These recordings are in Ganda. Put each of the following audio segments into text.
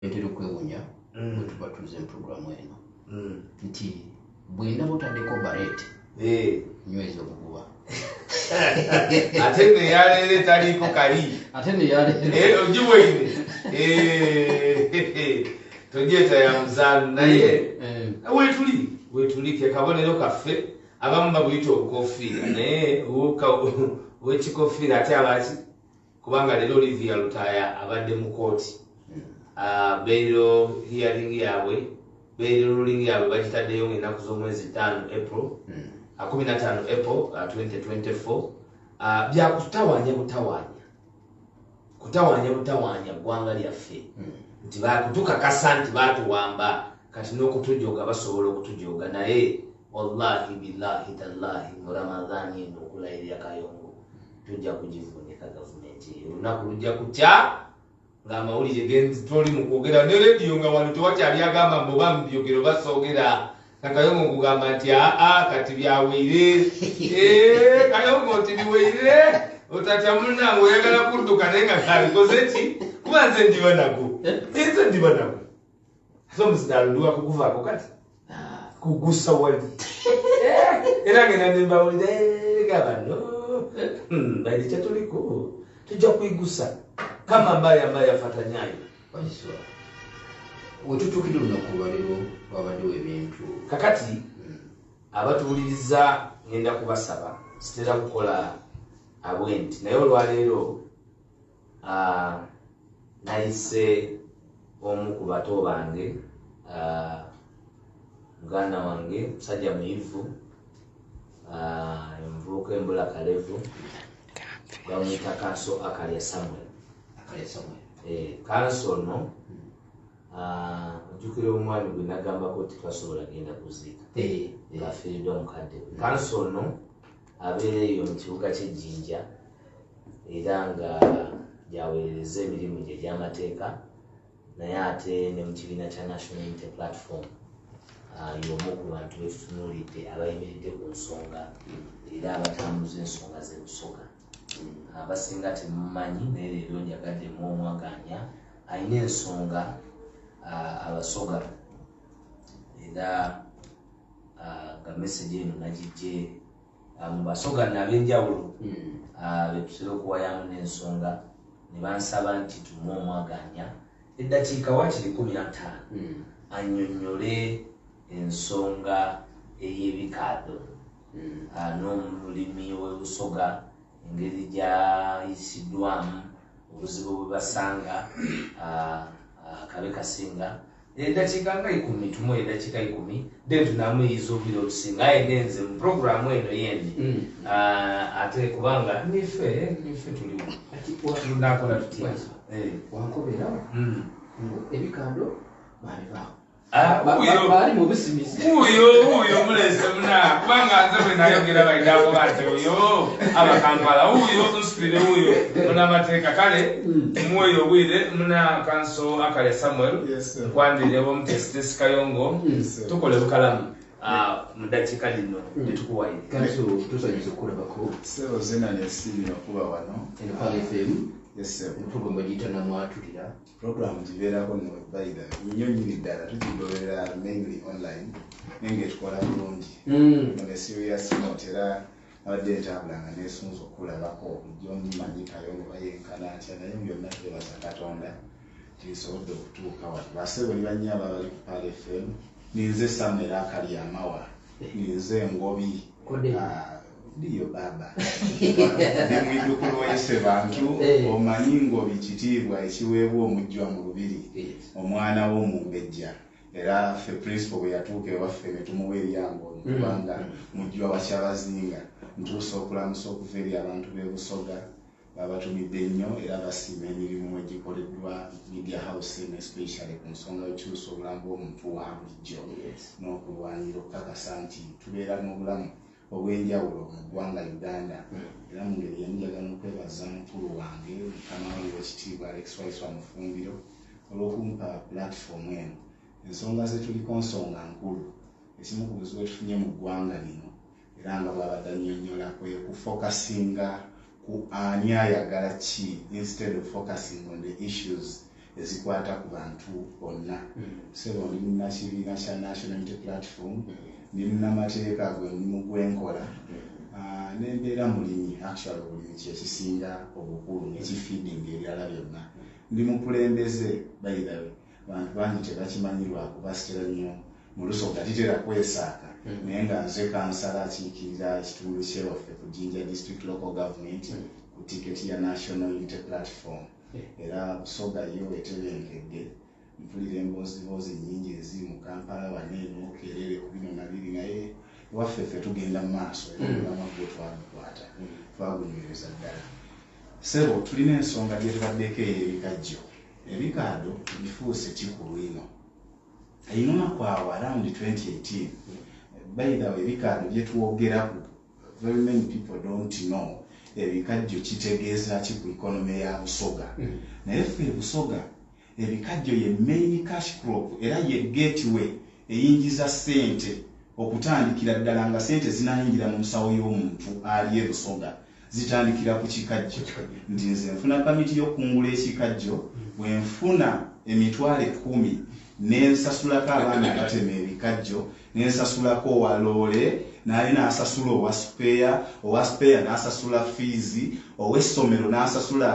Entero kwewunya tuba tuze program eno nti bwenda botandeko barete nyweza okuguba ate ne yalere taliko kali ate ne yalere ojibwine togeta ya mzanu naye wetuli ke kabonero kaffe abamu babuyita obukofiira naye wekikofiira ate abaki kubanga lero Olivia Lutaya abadde mu kooti bailo hearing yaabwe bailo ruling yaabwe bagitaddeyo ennaku z'omwezi 5 April 15 April 2024 byakutawanya butawanya ggwanga lyaffe nti bakutukakasa nti batuwamba kati n'okutujoga basobola okutujoga naye wallahi billahi tallahi mu Ramadhani eno okulayirira Kayongo tujja kugivunika gavumenti olunaku lujja kutya ng'amawulire genzi toli mu kwogera ne rediyo nga wano tewakyali agamba mbu bamubyogero basoogera Kayongo kugamba nti kati byaweire Kayongo nti biweire otatya munange oyagala kudduka naye nga kabikoze ki kuba nze ndibanaku so omusidalundiwa kukuvaako kati kugusa wali era ngenda nembawulire gabano baili kyatuliko tujja kwigusa kama mbaya fatanyayo Waiswa wetutukire olunaku lwalero wabaddewo ebintu kakati abatuwuliriza ngenda kubasaba sitera kukola abwenti naye olwaleero nayise omu ku bato bange muganda wange musajja muyivu envuuka embula kalevu bamuyita kanso akalya Samuel kanso no ojjukira omwami gwe nagambako ti twasobola genda kuziika ng'afiiriddwa mukadde we kanso no abeera eyo mu kibuga ky'Ejjinja era nga gyaweereza emirimu gye egy'amateeka naye ate ne mu kibiina kya National Unity Platform y'omu ku bantu betutunuulidde abayimiridde ku nsonga era abatambuza ensonga z'ebusoga abasinga temumanyi naye leero njagadde mu omwaganya alina ensonga abasoga era nga message eno nagijje mu basoga n'ab'enjawulo betusera okuwayamu n'ensonga ne bansaba nti tumuwe omwaganya eddakiika wakiri 15 annyonnyole ensonga ey'ebikaado n'omulimi w'ebusoga engeri gyayisiddwamu obuzibu bwe basanga akabe kasinga eddakiika nga 10 tumuwe eddakiika 10 then tunamuyiza obubiri obusinga aye ngenze mu programu eno yene ate kubanga nife tuliwo tunakola tutya wankobera ebikaado babivaawo bali mu busimisi uyo mulese muna kubanga nze bwe nayogera baidako bati uyo abakampala uyo nsipire uyo munamateeka kale mweyo obwire muna kanso akalya Samuel nkwandirewo mutesitesi Kayongo tukole bukalamu mu ddakiika lino lyetukuwaire kanso tusanyusa okulabako sebo zena nesibira okuba wano Pale FM program bagiyita namwatulira program gibeerako nebaida nnyo nyini ddala tugigoberera mainly online nenge tukola bulungi ne serious note era abadde entambulanga nesunza okulabako bujjo nyimanyi Kayongo bayenkana atya naye byonna twebaza Katonda kisobodde okutuuka wati basebo ni banyaba bali ku Pale FM ninze Samuel akalya Amawa ninze Ngobi ndiyo baba nemwidukulu waise bantu omanyi Ngobi kitiibwa ekiweebwa omujjwa mu lubiri omwana w'omumbejja era ffe principal bwe yatuuka ewaffe ne tumuwa eryango kubanga mujjwa wa Kyabazinga ntuusa okulamusa okuva eri abantu b'ebusoga babatumidde nnyo era basiima emirimu egikoleddwa media house especially ku nsonga y'okukyusa obulamu bw'omuntu wa bulijjo n'okulwanira okukakasa nti tubeera n'obulamu obw'enjawulo mu ggwanga Uganda era mu ngeri yenjagala okwebaza mukulu wange mukama wange w'ekitiibwa Alex Waiswa Mufumbiro olw'okumpa platform eno ensonga zetuliko nsonga nkulu ekimu ku buzibu tufunye mu ggwanga lino era nga bw'abadde annyonnyola kwe kufokasinga ku ani ayagala ki instead of focusing on the issues ezikwata ku bantu bonna sebo ndi munakibiina kya National Unity Platform ndi munnamateeka gwe mulimu gwenkola nembeera mulimi actually obulimi kyekisinga obukulu nekifeeding ebirala byonna ndi mukulembeze bayidawe bantu bangi tebakimanyirwa kubasitera nnyo mu Lusoga titera kwesaaka naye nga nze kansala akiikirira ekitundu kyewaffe ku Jinja District Local Government ku tiketi ya National Unity Platform era Busoga yo etebenkedde mpulira emboozi nnyingi eziri mu Kampala waneeno Kerere ku bino na biri naye waffe ffe tugenda mu maaso era obulamu gwe twagukwata twagunywereza ddala sebo tulina ensonga gye tubaddeko ey'ebikajjo ebikaado bifuuse kikulu ino ayinuma kwawe around 2018 by the way ebikaado bye twogeraku very many people don't know ebikajjo kitegeeza ki ku economy ya Busoga naye ffe Busoga ebikajjo ye main cash crop era ye gateway eyingiza ssente okutandikira ddala nga ssente zinayingira mu nsawo y'omuntu ali e Busoga zitandikira ku kikajjo ndi nze nfuna kamiti y'okungula ekikajjo bwe nfuna emitwalo 10 nensasulako abaana abatema ebikajjo nensasulako waloole naye n'asasula owa spare n'asasula fees ow'essomero n'asasula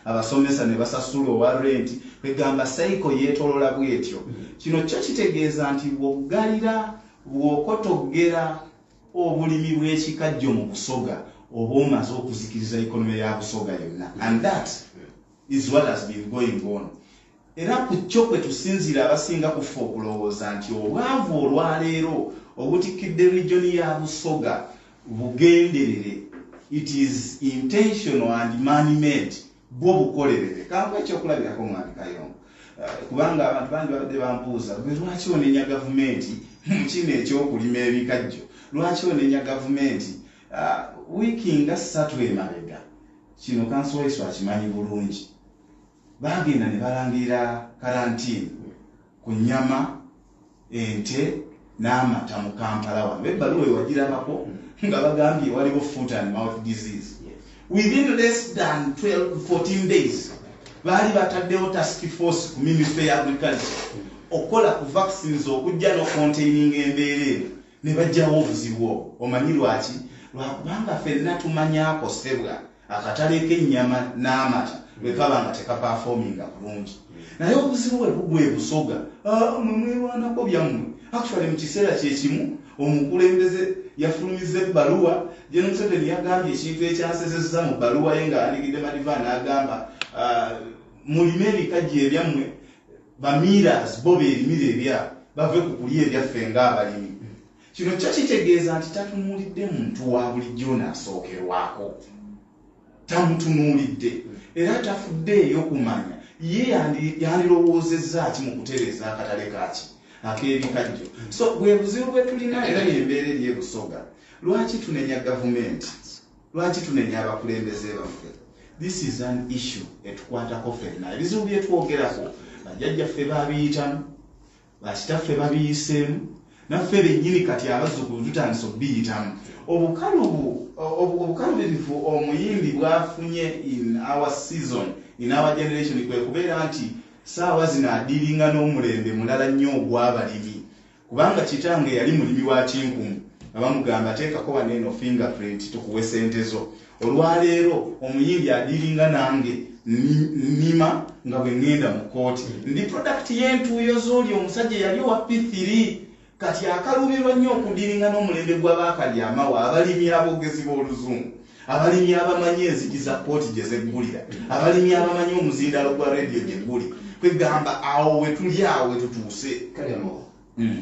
abasomesa ne basasula owa rent kwegamba cycle yeetolola bwetyo kino kyo kitegeeza nti bw'oggalira bw'okotogera obulimi bw'ekikajjo mu Busoga oba omaze okuzikiriza economy ya Busoga yonna and that is what has been going on era ku kyo kwe tusinzira abasinga kufa okulowooza nti obwanvu olwaleero obutikidde region ya Busoga bugenderere it is intentional and man-made bwo bukolerere kangu ekyokulabirako mwami Kayongo kubanga abantu bangi babadde bambuuza lwaki onenya gavumenti mu kino ekyokulima ebikajjo lwaki onenya gavumenti wiiki nga 3 emabega kino kanso Waiswa akimanyi bulungi bagenda ne balangirira karantini ku nnyama ente n'amata mu Kampala wano ebbaluwa ewagirabako nga bagambye waliwo foot and mouth disease within less than 14 days baali bataddewo task force ku Ministry of Agriculture okola ku vaccines okujja n'ocontaining embeera eno ne bajjawo obuzibu obwo omanyi lwaki lwakubanga ffenna tumanyako sebwa akatale k'ennyama n'amata bwe kaba nga tekaperforminga bulungi naye obuzibu bwe bugwa e Busoga mwerwanako byammwe actually mu kiseera kyekimu omukulembeze yafulumiza ebbaluwa General Museveni yagambye ekintu ekyansezezza mu bbaluwa ye nga aligidde Madiva n'agamba mulime ebikajjo ebyammwe bamiras bo beerimira ebyabwe bave ku kulya ebyaffe ng'abalimi kino kyo kitegeeza nti tatunuulidde muntu wa bulijjo n'asookerwako tamutunuulidde era tafuddeeyo kumanya ye yandirowoozezza ki mu kutereeza akatale kaki ak'ebikajjo so bwe buzibu bwe tulina era y'embeera eri e Busoga lwaki tunenya gavumenti lwaki tunenya abakulembeze baffe this is an issue etukwatako ffenna ebizibu bye twogerako bajjajjaffe babiyitamu bakitaffe babiyiseemu naffe bennyini kati abazzukulu tutandise obbiyitamu obukalubirivu omuyimbi bwafunye in our season in our generation kwe kubeera nti saawa zino adiiringa n'omulembe mulala nnyo ogw'abalimi kubanga kitange yali mulimi wa kinkumu abamugamba teekako waneeno fingerprint tukuwe sente zo olwaleero omuyimbi adiiringa nange nima nga bwe ŋŋenda mu kooti ndi product y'entuuyo z'oli omusajja yali owa P3 kati akalubirwa nnyo okudiiringa n'omulembe gw'abaakalyamawa abalimi aboogezi b'oluzungu abalimi abamanyi enzigi za kooti gye zeggulira abalimi abamanyi omuzindalo gwa radio gye guli kwegamba awo we tuli awo we tutuuse Kaliamo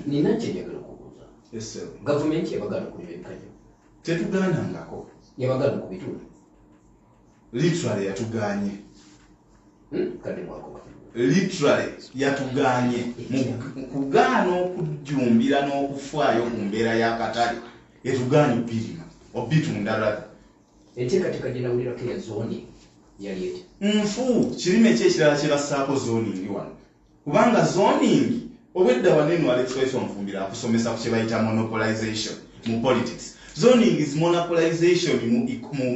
nina kyenjagala okubuuza gavumenti yabagala okulima ebikajjo tetugaanangako yabagala okubitula literally yatuganye kade mwako literally yatuganye mu kugaana okujjumbira n'okufaayo ku mbeera y'akatale yatuganye obirima obitunda rather enteekateeka gye nawulirako ya zoning yali eti nfu kirime ekyekirala kye bassaako zoning wano kubanga zoning obwedda waneeno Alex Waiswa Mufumbiro akusomesa ku kye bayita monopolization mu politics zoning is monopolization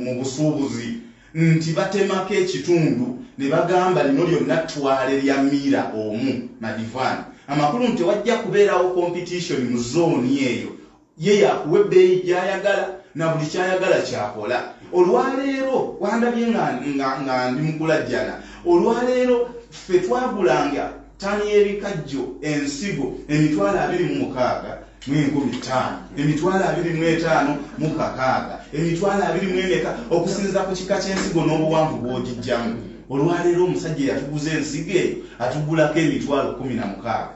mu busuubuzi nti batemako ekitundu ne bagamba lino lyonna twale lya mira omu madivani amakulu nti wajja kubeerawo competition mu zooni eyo ye yakuwa ebbeeyi gy'ayagala na buli kyayagala kyakola olwaleero wandabye nga ndi mukulajjana olwaleero ffe twagulanga ttani y'ebikajjo ensigo emitwalo 26 mu 15 emitwalo 25 mu 6 emitwalo 24 okusinza ku kika ky'ensigo n'obuwanvu bw'ogijjamu olwaleero omusajja yatuguza ensigo eyo atugulako emitwalo 16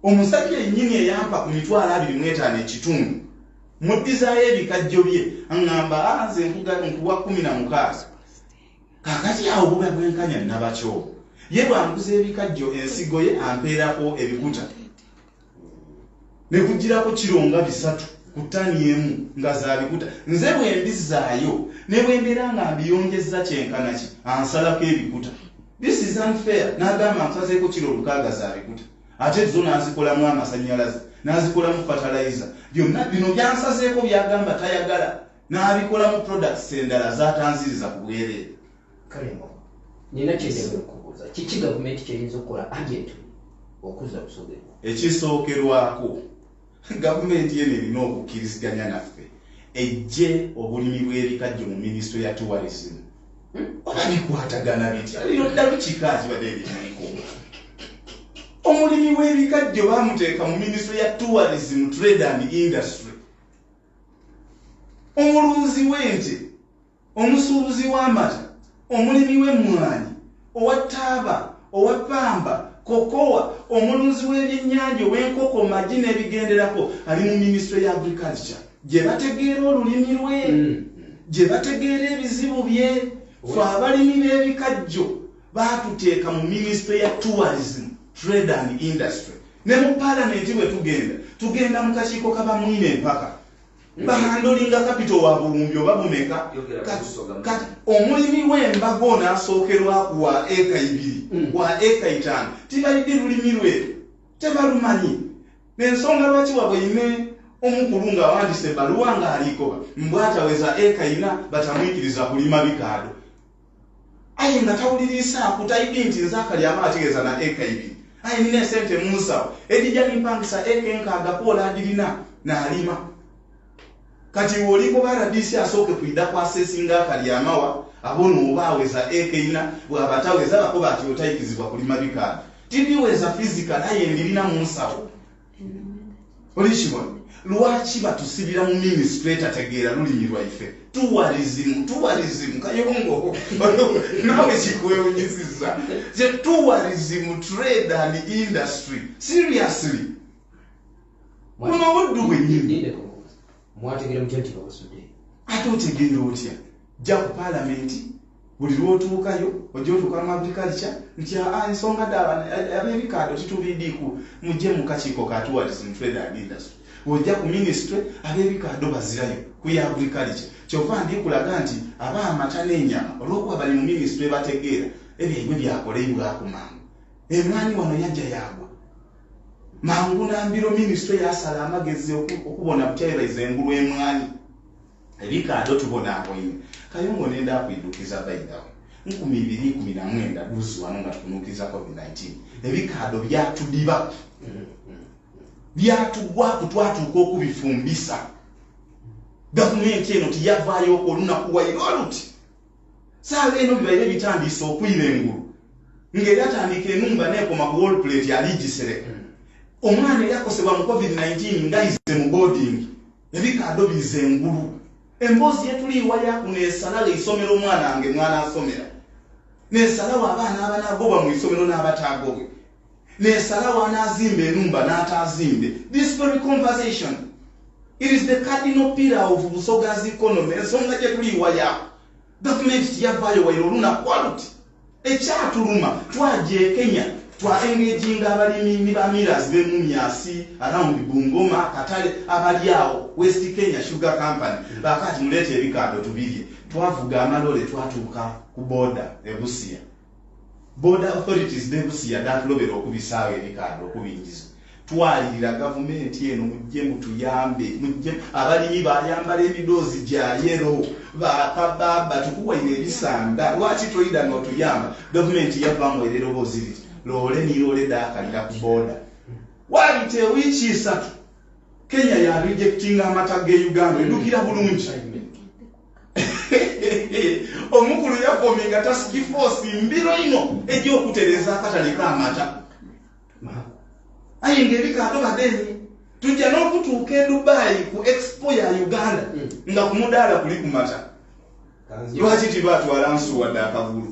omusajja yennyini eyampa ku mitwalo 25 ekitundu muddizaayo ebikajjo bye aŋŋamba nze nkuwa 16 kakati awo buba bwenkanya nabakyo ye bwanguza ebikajjo ensigo ye ampeerako ebikuta ne kugirako kironga 3 ku ttani emu nga za bikuta nze bwe mbizaayo ne bwe mbeera nga mbiyongezza kyenkana ki ansalako ebikuta this is unfair n'agamba nsazeeko kiro 6 za bikuta ate zo n'azikolamu amasannyalaze n'azikolamu fertilizer byonna bino byansazeeko byagamba tayagala n'abikolamu products endala zatanziriza ku bwereere Kalemo nina kyendebera okubuuza kiki gavumenti kyeyinza okukola agent okuzza busoge ekisookerwako gavumenti yene erina okukkiriziganya naffe ejje obulimi bw'ebikajjo mu minisitule ya tourism oba bikwatagana bitya lino ddalu kikazi badde ebiriko omulimi w'ebikajjo baamuteeka mu minisitule ya tourism trade and industry omulunzi w'ente omusuubuzi w'amata omulimi w'emmwanyi owa ttaaba owa ppamba kokowa omulunzi w'ebyennyanja ow'enkoko magi n'ebigenderako ali mu minisitule ya agriculture gye bategeera olulimi lwe gye bategeera ebizibu bye fe abalimi b'ebikajjo baatuteeka mu minisitule ya tourism trade and industry ne mu paalamenti bwe tugenda mu kakiiko kabamwine empaka bahandolinga kapito wa bulumbi oba bumeka kati omulimi w'embago n'asookerwaku wa eka 2 wa eka 5 tibalidde lulimi lwe tebalumanyi n'ensonga lwaki wabweine omukulu nga wandise ebbaluwa ng'alikoba mbwataweza eka 4 batamwikiriza kulima bikaado aye nga tawuliriisaako tayidi nti nze akalyama ategeeza na eka 2 aye nina esente mu nsawo ejijja nimpangisa eka 6 koola agirina n'alima kati woliko baradisi asooke kuidda kwasesinga akalyamawa abono oba aweza ekeina bwabataweza bako bati otayikizibwa kulima bikaado tibiweza physical aye ndirina mu nsawo olishibwa lwaki batusibira mu ministry etategeera lulimi lwaife tourism kayongo nawe kikwewunyisiza je tourism trade and industry seriously muno buddu bwennyini mwategera mutya nti babasudde ate otegeera otya jja ku paalamenti buli lwotuukayo ojja otuuka mu agriculture nti ensonga ddala ab'ebikaado titubidiiku mujje mu kakiiko ka tourism trade and industry ojja ku ministry ab'ebikaado bazirayo ku ya agriculture kyova ndikulaga nti aba amata n'enyama olw'okuba bali mu ministry bategeera ebyaibwe byakoleibwako mangu emwanyi wano yajja yagwa mangu nambiro ministry yasala amagezi okubona butyayiriza engulu emwanyi ebikaado tubona abwine kayongo nenda akwidukiza baidawe 2019 duzi wano nga tukunukiza COVID-19 ebikaado byatudiba byatugwaku twatuuka okubifumbisa gavumenti eno tiyavaayo olunaku wairo oluti saawa eno bibaire bitandise okwiba engulu ng'era atandika enumba neekoma ku wall plate aligisereka omwana eyakosebwa mu COVID-19 ngayize mu boarding ebikaado bize engulu emboozi yetuliiwa yaku neesalawo isomero omwana wange mwana asomera neesalawo abaana abanaagoba mu isomero n'abataagobe neesalawo anaazimba enumba n'ataazimbe this very conversation it is the cardinal pillar of busogazi economy ensonga gyetuliiwa yaku gavumenti tiyavaayo wairo olunaku waluti ekyatuluma twaja e Kenya twaengeginga abalimi ba miras b'emumyasi around Bungoma Katale abali awo West Kenya Sugar Company bakati mulete ebikaado tubirye twavuga amalole twatuuka ku border ebusia border authorities debusia datulobera okubisaawo ebikaado okubingiza twalirira gavumenti eno mujje mutuyambe mujje abalimi bayambala emidoozi gya yero baba tukuwaire ebisanda lwaki toyida n'otuyamba gavumenti yavaamu ereroboozi riti loole niroole daakalira ku booda waabite wiiki 3 Kenya ya rejecting amata ge Uganda edukira bulungi omukulu yafominga task force mbiro ino ejyokutereza akatale k'amata ayengeri kato badeni tujja n'okutuuka e Dubai ku expo ya Uganda nga ku mudaala kuli ku mata lwaki tibatwala nsuwa dda akavulu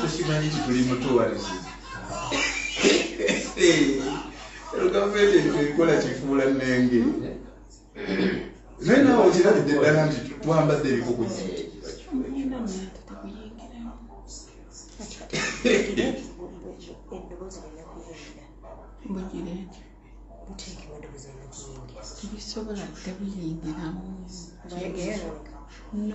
tukimanyi tituli mutuwalisi gavumenti ekola kifuula nnenge naye naawe okirabidde ddala nti twambadde ebikokuzi tebisobola tebiyingiramu no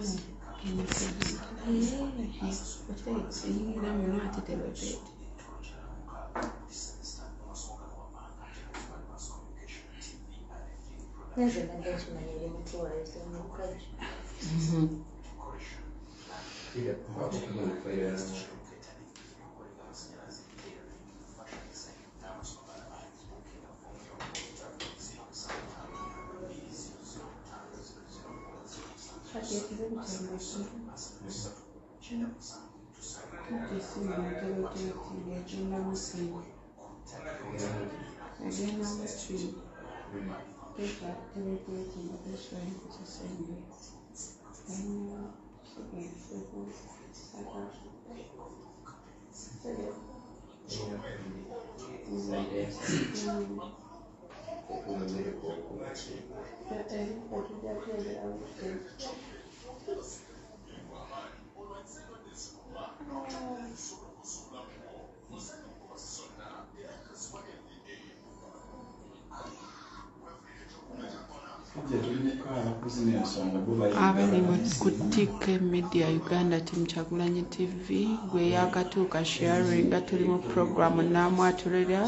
abali ku TK Media Uganda Team Kyagulanyi TV gwe yakatuuka sharing tuli mu program namwatulira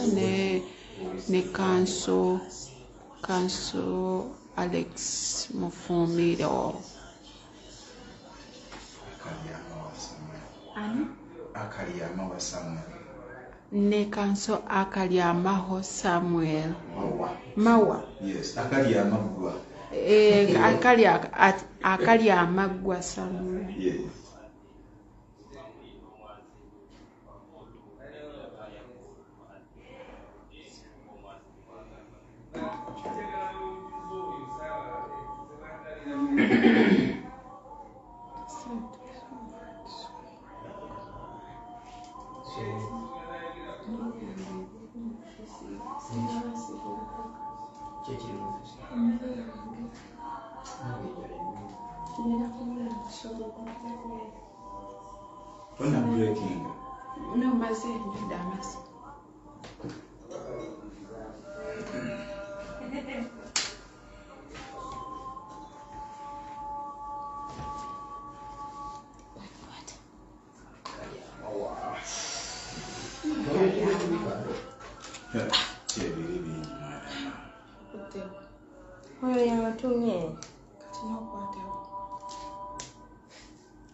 ne kanso Alex Mufumbiro ne kanso Akalyamaho Samuel Mawa yes Akalyamagwa Akalyamagwa Samuel yes When I'm breaking. No, Mazin, Damas.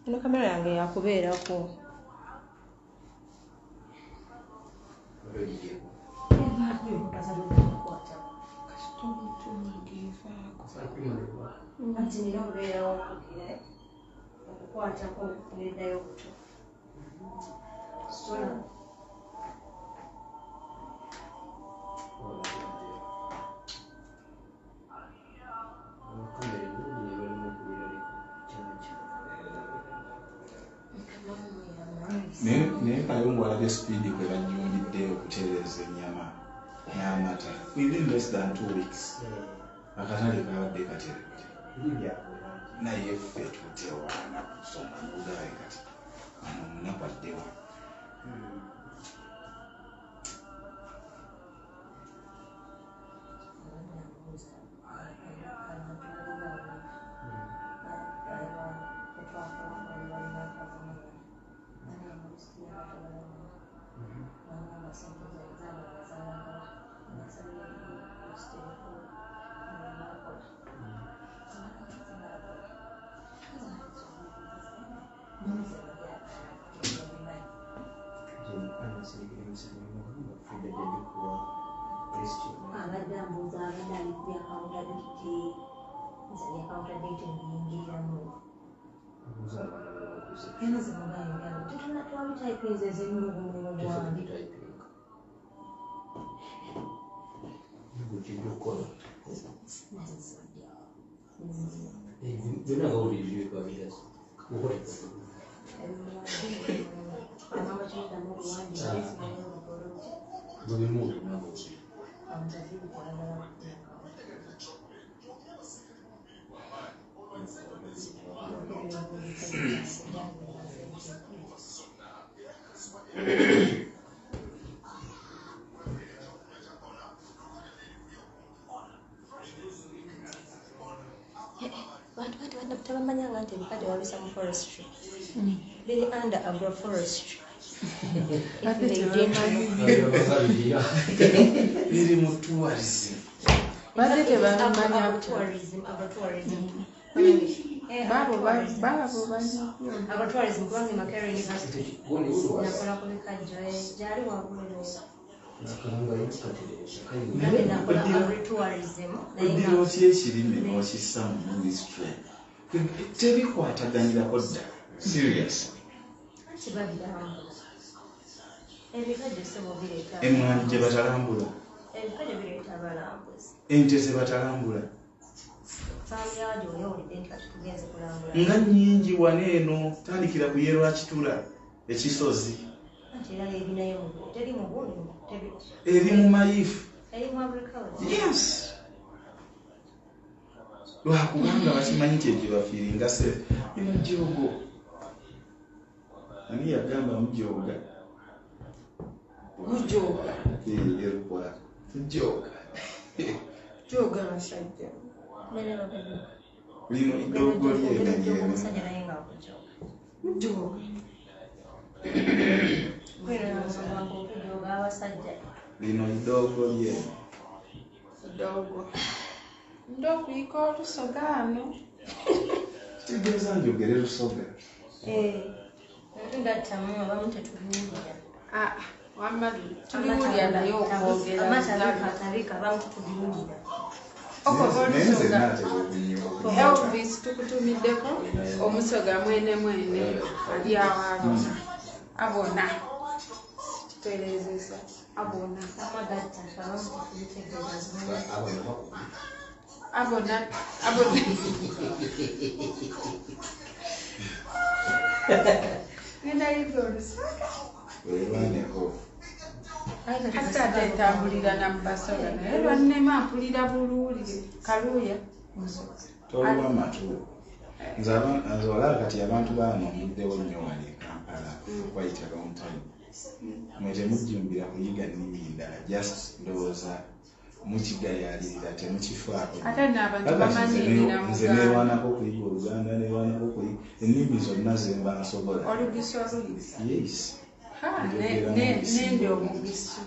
Ino kamera yange yakubeerako. naye kayungu alabye speed kwe banyumbidde okutereeza ennyama n'amata within less than 2 weeks akatale kabadde kateredde naye ffe tutewaana kusoma bugawe kati ano omunaku addewa Tabamanyanga nti ebikajjo babisa mu forestry biri under agroforestry biri mu tourism agrotourism kubanga Makerere University nakola ku bikajjo gyali wabuliro oddira otya ekirime n'okissa mu ministry tebikwataganirako dda serious emwanyi gye batalambula ente ze batalambula nga nnyingi wane eno tandikira ku ye Lwakitula ekisozi eri mu mayifu yes lwakubanga bakimanyi nti egibafiiringa se ino jjogo ani yagamba mujooga erukola jooga joga basajja lino idoogo lyeno lino idoogo lyeno ndokuyika olusoga ano kitegeeza njogere lusoga wamma tuliwulira naye okwogera Elvis tukutumiddeko omusoga mwene ali awo abona tutereezesa abona ngenda yibyo olusoga wewaneko hata tetambulira na mubasoga naye lwannema mpulira buluwulire kaluuya tolwa matu nze olaba kati abantu bano muddewo nnyo wali e Kampala quite a long time mwe temujjumbira kuyiga nnimi ndala just ndowooza mukigayalirira temukifaako ate n'abantu bamanyirira nze neerwanako okuyiga Oluganda neerwanako okuyiga ennimi zonna zemba nsobola olugiso oluyisa yes nende omugiso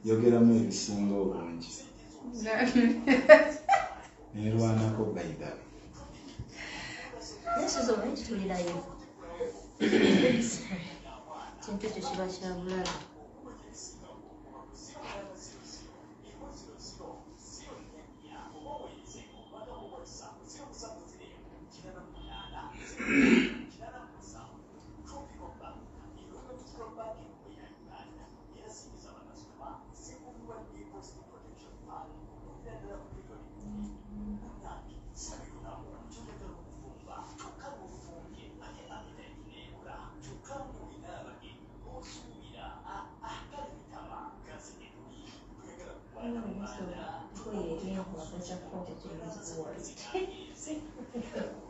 yogeramu ebisinga obungi neerwanako bayida tulirayo kintu ekyo kiba kya bulala Okay.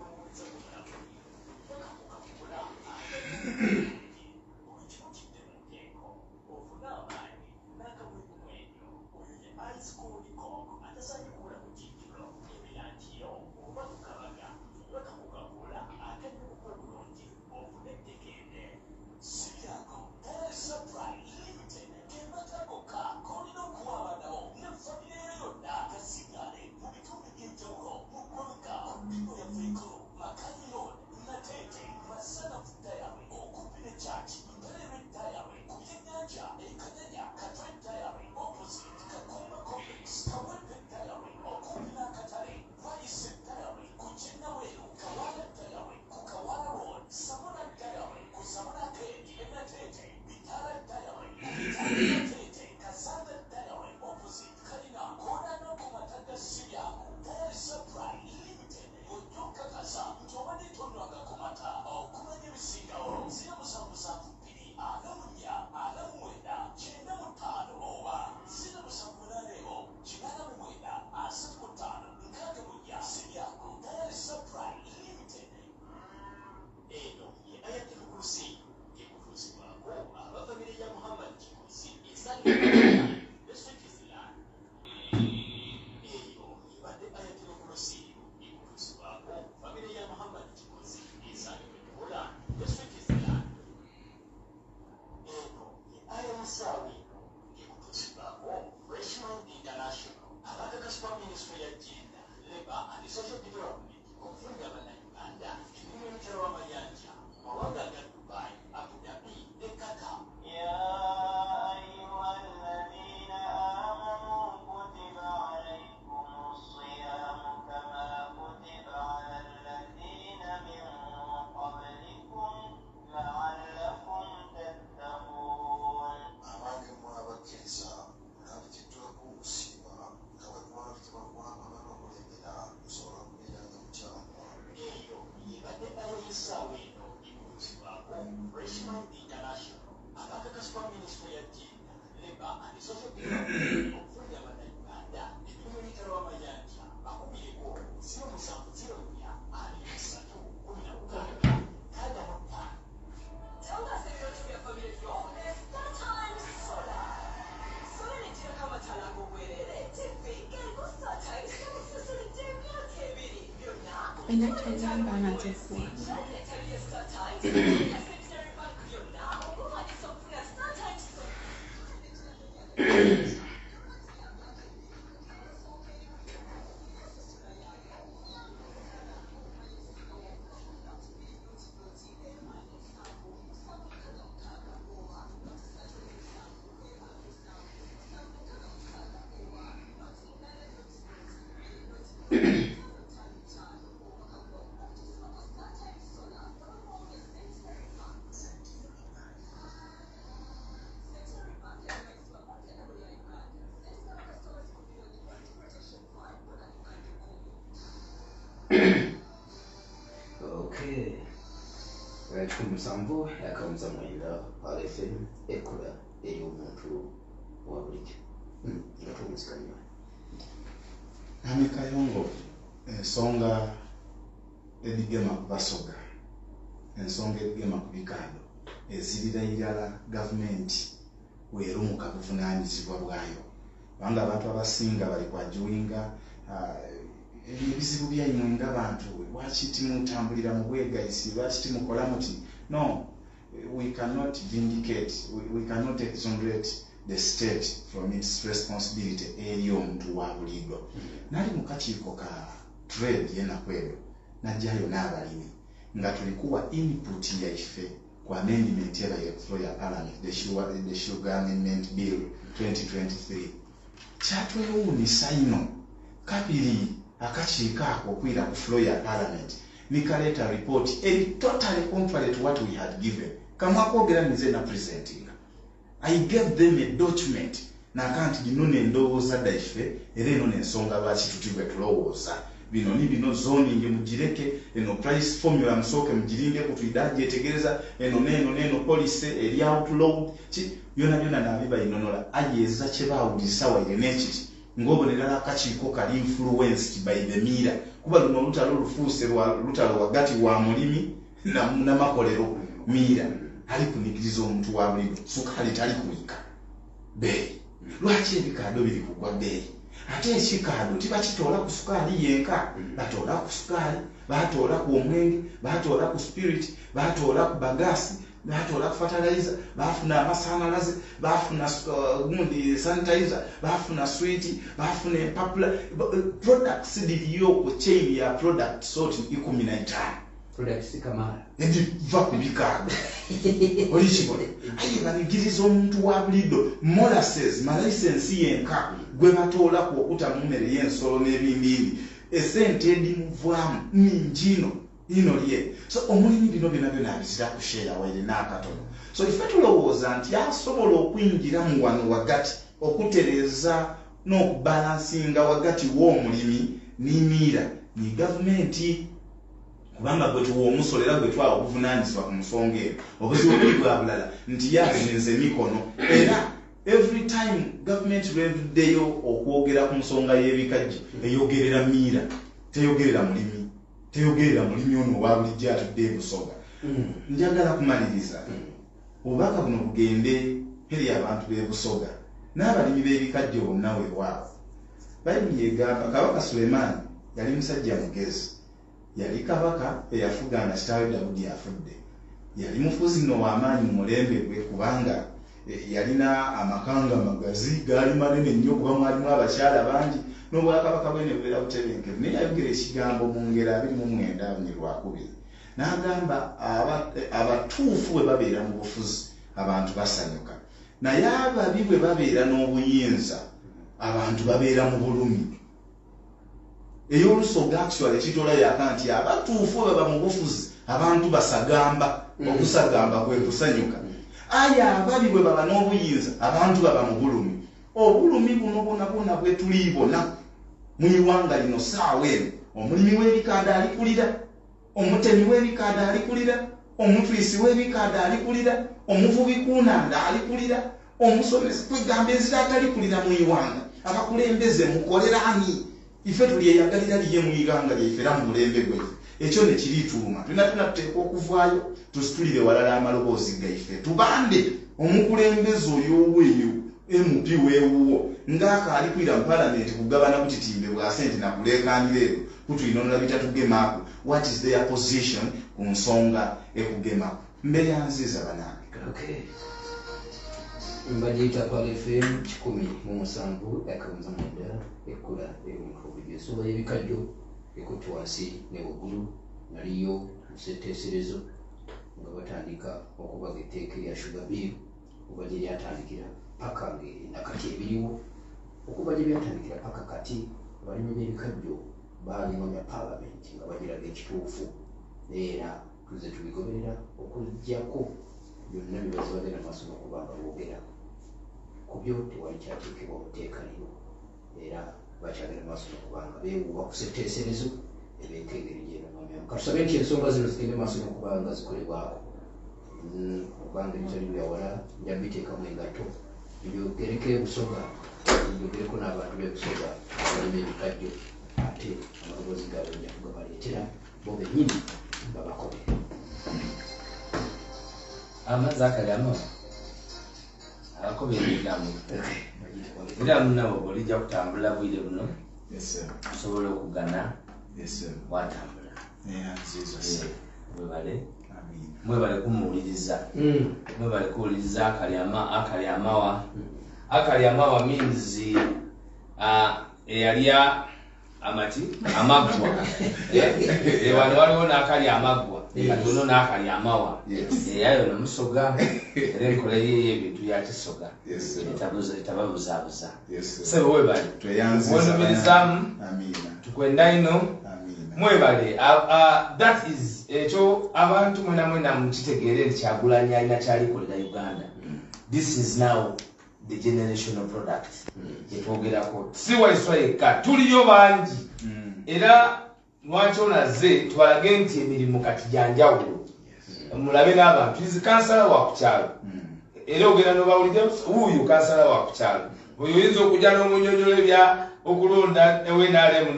Kumusambo yakamza mwenda alefemu ekula ey'omuntu wa bulijjo nga tumusikanya Amikayongo ensonga edigema ku basoga ensonga edigema ku bikaado ezirira irala gavumenti weerumuka buvunaanyizibwa bwayo kubanga abantu abasinga bali kwajuwinga ebizibu byammwe ng'abantu lwaki timutambulira mu bwegayisi lwaki timukola muti no we cannot vindicate we cannot exonerate the state from its responsibility eri omuntu wa buligo nali mu kakiiko ka trade yenakwedo najjayo n'abalimi nga tulikuwa input yaife ku amendment yabayeflo ya parliament the sugar amendment bill 2023 kyatwewuunyisa ino kabiri akakiiko ako okwira ku floor ya parliament nikaleeta report eri totally contrary to what we had given kamwakwogera nize na presenting I gave them a document nakanti bino n'endowooza daife era eno n'ensonga lwaki tutibwe tulowooza bino ni bino zoning mugireke eno price formula musooke mugirinde kutwidagyetegereza eno neno policy eri outload byona nabiba inonola ayeeza kye baawulisa waire n'ekiti ng'obonerera akakiiko kali influenced by the media kuba luno lutalo lufuuse lutalo wagati wa mulimi n'amakolero miira ali kunyigiriza omuntu wa bulido sukaali tali kuwika beeyi lwaki ebikaado biri kugwa beeyi ate ekikaado tibakitoola ku sukaali yenka batoola ku sukaali batoola ku omwenge batoola ku spirit batoola ku bagasi batoola ku fertilizer bafuna amasanalaze bafuna gundi sanitizer bafuna sweet bafuna empapula products diriyo ku chain ya product sort 15 products kamara ediva ku bikaado olishibona ayi banigiriza omuntu wa bulido molasses ma license yenka gwe batoola ku okuta mu mmere y'ensolo n'ebindindi esente edimuvaamu ninjino ino liye so omulimi bino byonna abizira ku share waire n'akatono so ife tulowooza nti asobola okwingira mu wano wagati okutereeza n'okubalansinga wagati w'omulimi n'imiira ni gavumenti kubanga bwe tuwa omusolo era bwe twawa obuvunaanyizibwa ku nsonga eyo obuzibu buli bwa bulala nti yazinze emikono era every time government lwevuddeyo okwogera ku nsonga y'ebikajjo eyogerera miira teyogerera mulimi ono owa bulijjo atudde ebusoga njagala kumaliriza obubaka buno bugende eri abantu b'ebusoga n'abalimi b'ebikajjo bonna weewaabwe bayibuli egamba kabaka Sulemaani yali musajja mugezi yali kabaka eyafuga nga kitaawe Dawudi afudde yali mufuzi nno w'amaanyi mu mulembe gwe kubanga yalina amakanga magazi gaali manene nnyo kuba mwalimu abakyala bangi n'obwakabaka bwe ne bubeera butebenkevu naye yayogera ekigambo mu ngero 29 n'agamba abatuufu bwe babeera mu bufuzi abantu basanyuka naye ababi bwe babeera n'obuyinza abantu babeera mu bulumi ey'olusoga actually ekitola yaka nti abatuufu baba mu bufuzi abantu basagamba okusagamba kwe kusanyuka aya ababi bwe baba n'obuyinza abantu baba mu bulumi obulumi buno bwonna bwe tuliibona mu iwanga lino saawa eno omulimi w'ebikaada alikulira omutemi w'ebikaada alikulira omutwisi w'ebikaada alikulira omuvubi kunanda alikulira omusomesa kwegamba enzira atalikulira mu iwanga abakulembeze mukolerani ife tulyeyagalira liye mu iganga lyaife era mu mulembe gwaife ekyo ne kirituuma tulina tuteekwa okuvaayo tusitulire walala amaloboozi gaife tubande omukulembeze oy'oweeyo MP weewuwo ng'akalikwira mu palamenti kugabana kutitimbe bwa sente na kuleekaanira ero kutuyinonera bitatugemaako what is their position ku nsonga ekugemaako mbere yanziza banange okay mbadde Twakufuna FM 107.9 ekkula eby'omufumbiro ensonga y'ebikajjo ekutte wansi ne waggulu naliyo museteeserezo nga batandika okubaga etteeka erya sugar bill okuba gye lyatandikira paka nakati ebiriwo okuba gye byatandikira paka kati abalimi b'ebikajjo baalinoonya palamenti nga bagiraga ekituufu era tuze tubigoberera okujjako byonna bibazi bagenda maaso n'okuba nga boogera ku byo tewali kyateekebwa mu tteeka lino era bakyagenda maaso n'okuba nga beewuuba ku ssetteeserezo ebeekengeri gyenonomyamu katusabe nti ensonga zino zigende maaso n'okuba nga zikolebwako okubanga ebitali byawala njabiteekamu engatto byogereko ebusoga byogereko n'abantu b'ebusoga abalima ebikajjo ate amaloboozi gaabwe njagabaleetera bo bennyini babakobere amazzi akaliamu akobera ebigamu era munabo bw'olijja kutambula bwire buno osobola okugana watambula mwebale kumuwuliriza mwebale kuwuliriza akalyamawa means eyalya amati amaggwa wano waliwo n'akali amaggwa kati ono n'akali amawa eyayo nomusoga era enkola yeyo ebintu yakisoga etababuzaabuza sebe webale wenubirizaamu tukwenda ino mwebale that is ekyo abantu mwena mukitegeere nti Kyagulanyi alina kyalikolera Uganda. This is now the generational product gyetwogerako si Waiswa yekka tuliyo bangi era lwaki olaze tubalage nti emirimu kati gyanjawulo mulabe n'abantu izi kansala wa kukyalo era ogenda nobawulira wuuyo kansala wa kukyalo oyo oyinza okujja n'omunyonyolo ebya okulonda ewenalemu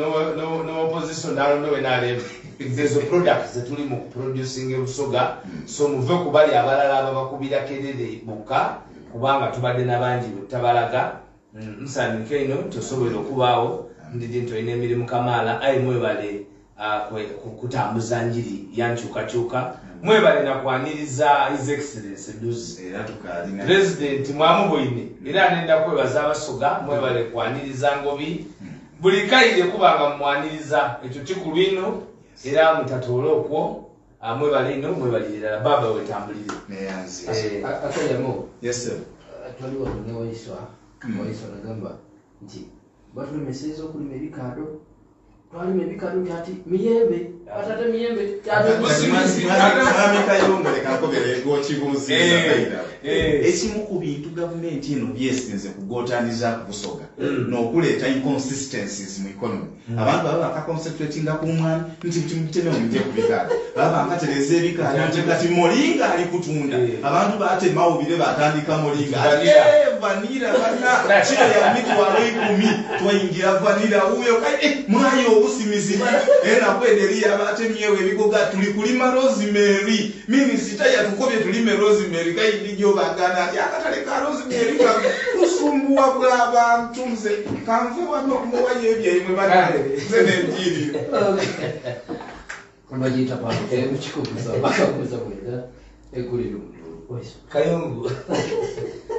n'opposition nalonda ewenalemu ezo products zetuli mu producing ebusoga so muve ku bali abalala ababakubira kerere bokka kubanga tubadde n'abangi butabalaga nsanyuka ino tosobola okubaawo ndidi nti olina emirimu kamaala ayi mwebale kutambuza njiri yankyukakyuka mwebale nakwaniriza his excellence duzi president mwamuboine era anenda kwebaza abasoga mwebale kwaniriza ngobi buli kaire kubanga mumwaniriza ekyo kikulu ino era mutatoola okwo mwebale ino mwebalirira baba wetambulire akayamo yes twaliwo ne Waiswa nagamba nti batulemeseza okulima ebikado twalima ebikado kyati miyembe atate miyembe ekimu ku bintu gavumenti eno byesinze kugootaniza ku busoga n'okuleeta inconsistencies mu economy abantu baba bakaconcentratinga ku mwami nti muteme omuje ku bikado baba bakatereza ebikado nti kati molinga ali kutunda abantu batemawubire batandika molinga vanira bana kino ya mitwalo 10 twayingira vanira uyo kai mwayo obusimizima era kwederia batemyewe ebigoga tuli kulima rosemary minisita yatukobye tulime rosemary kai ndijo bagana yakatale ka rosemary kusumbuwa bw'abantu nze kanve wano muwaye ebyemwe banale nze njiri Kambajita pano mchikuza bakakuza kwenda ekuliro Waiswa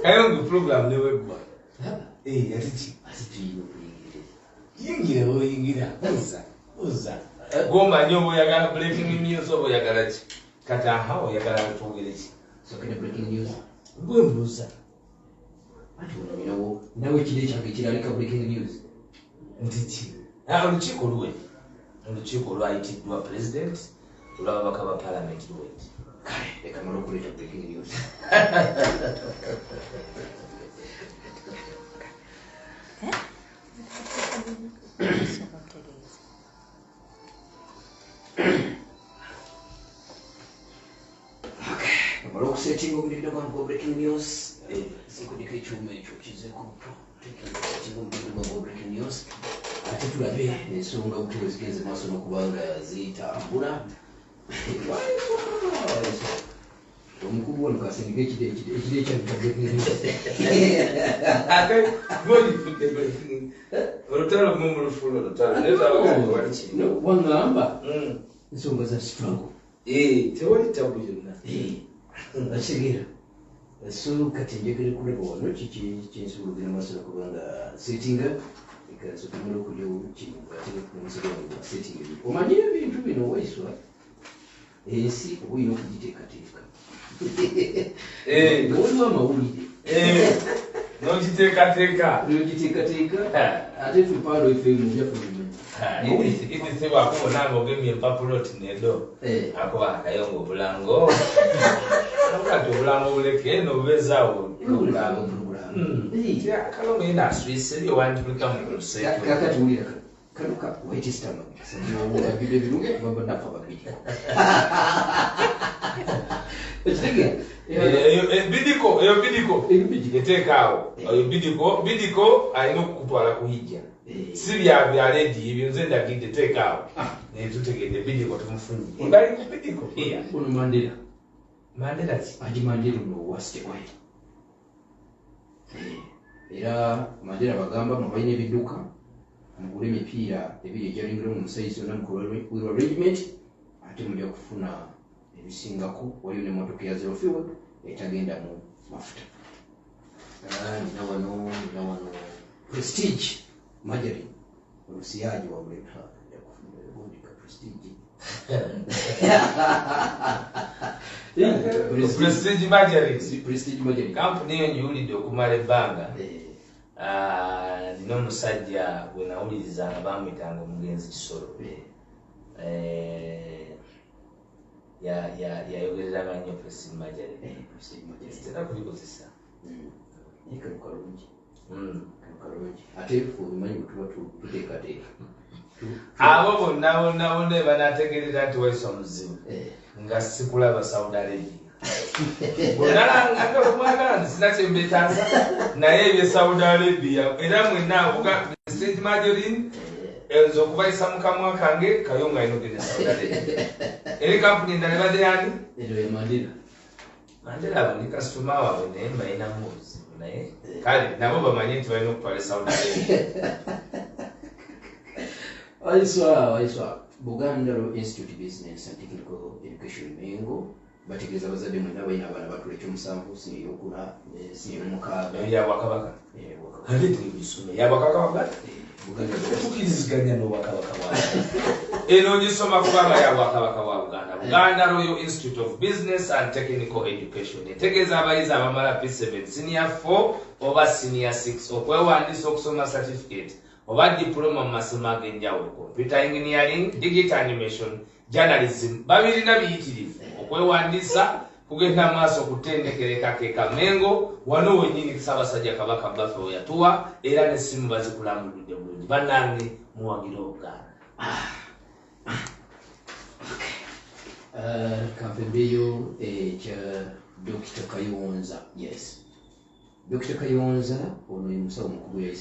kayongo program ne webba yatiki asitiyo yingira uza gomba nyobo yagala breaking news obo yagala ki kata hawo yagala tugere ki so kene breaking news gwembuza ati wano nawe kide change kiralika breaking news ntiki olukiiko lwayitiddwa president olw'ababaka ba parliament lweti kale leka malo kuleta breaking news malo kusetinga omuliro gwange breaking news sikudika ekyuma ekyo kizeko tekinga omuliro gwange breaking news ate tulabe ensonga butwe zigenze maaso n'okubanga zitambula omukulu wano kasindika ekide olutalo mumulufulo wangamba ensonga za struggle tewali tabu yonna ategera so kati njagala kulaba wano kiki kyensobola okugenda maaso n'okubanga setinga ikaso tumalo kulyo kino ate kumusoro wa setting omanyi ebintu bino Waiswa ensi obuyina okugiteekateeka ng'oli w'amawulire n'ogiteekateeka ate ffe paalo efe mu byaffe idisebwako nanga ogemye empapuloti nedo akuba akayongo obulango akati obulango buleke nobubezaawo kalongo yina aswise ebyo wandipulika mu luseke kakati wulira kaluka waitistama sabibyo ebirunge baba nafa babiri bidiko eteekaawo eyo bidiko alina okukutwala kuhijja si bya ledi ebyo nze ndagidde teekaawo netutegedde bidiko tumufunye bali ku bidiko ono mandela ki aji mandela no waste wai era mandela bagamba mubalina ebidduka mugula emipiira ebiri egyalingira mu musaiso namukulwa regiment ate mujja kufuna ebisingako waliyo n'emmotoka ya zero fuel etagenda mu mafuta nina wano prestige majari olusiyaji wabuleta yakufundika prestige prestige majari kampuni eyo njiwulidde okumala ebbanga nina omusajja gwe nawulirizanga bamwitanga omugenzi kisolo yayogereraga nnyo prestige majari tera kubikozesa kalungi ate obimanyi bwetuba tuteekateeka abo bonna banategerera nti Waiswa muzibu nga sikulaba Saudi Arabia Bonalanga omwana sinakyembetanga naye ebye Saudi Arabia era mwenna avuga state margarine enzo okubayisa mu kamwa kange kayonga inogene Saudi Arabia eri kampuni endala ebadde yani eyo Mandela Mandela abo ni customer waabwe naye mbalina muzi naye kale nabo bamanye nti balina okutwala Saudi Arabia. Waiswa Buganda Law Institute Business and Technical Education Mengo bategeeza bazadde mwena balina abaana batula ekyomusanvu siniyo okula siniyo mukaaga yabwakabaka ate tebisome yabwakabaka tukiriziganya n'obwakabaka bwa eno ogisoma kubanga yabwakabaka bwa Buganda Buganda Royal Institute of Business and Technical Education etegeeza abayizi abamala P7 senior 4 oba senior 6 okwewandiisa okusoma certificate oba diploma mu masomo ag'enjawulo computer engineering digital animation journalism babirina biyitirivu okwewandiisa kugenda maaso kutendekereka ke Kamengo wano wenyini Ssaabasajja Kabaka baffe we yatuwa era n'essimu bazikulambuludde bulungi bannange muwagira Obuganda. Kampembeyo ekya Dr. Kayonza. Yes, Dr. Kayonza ono ye musawo mukulu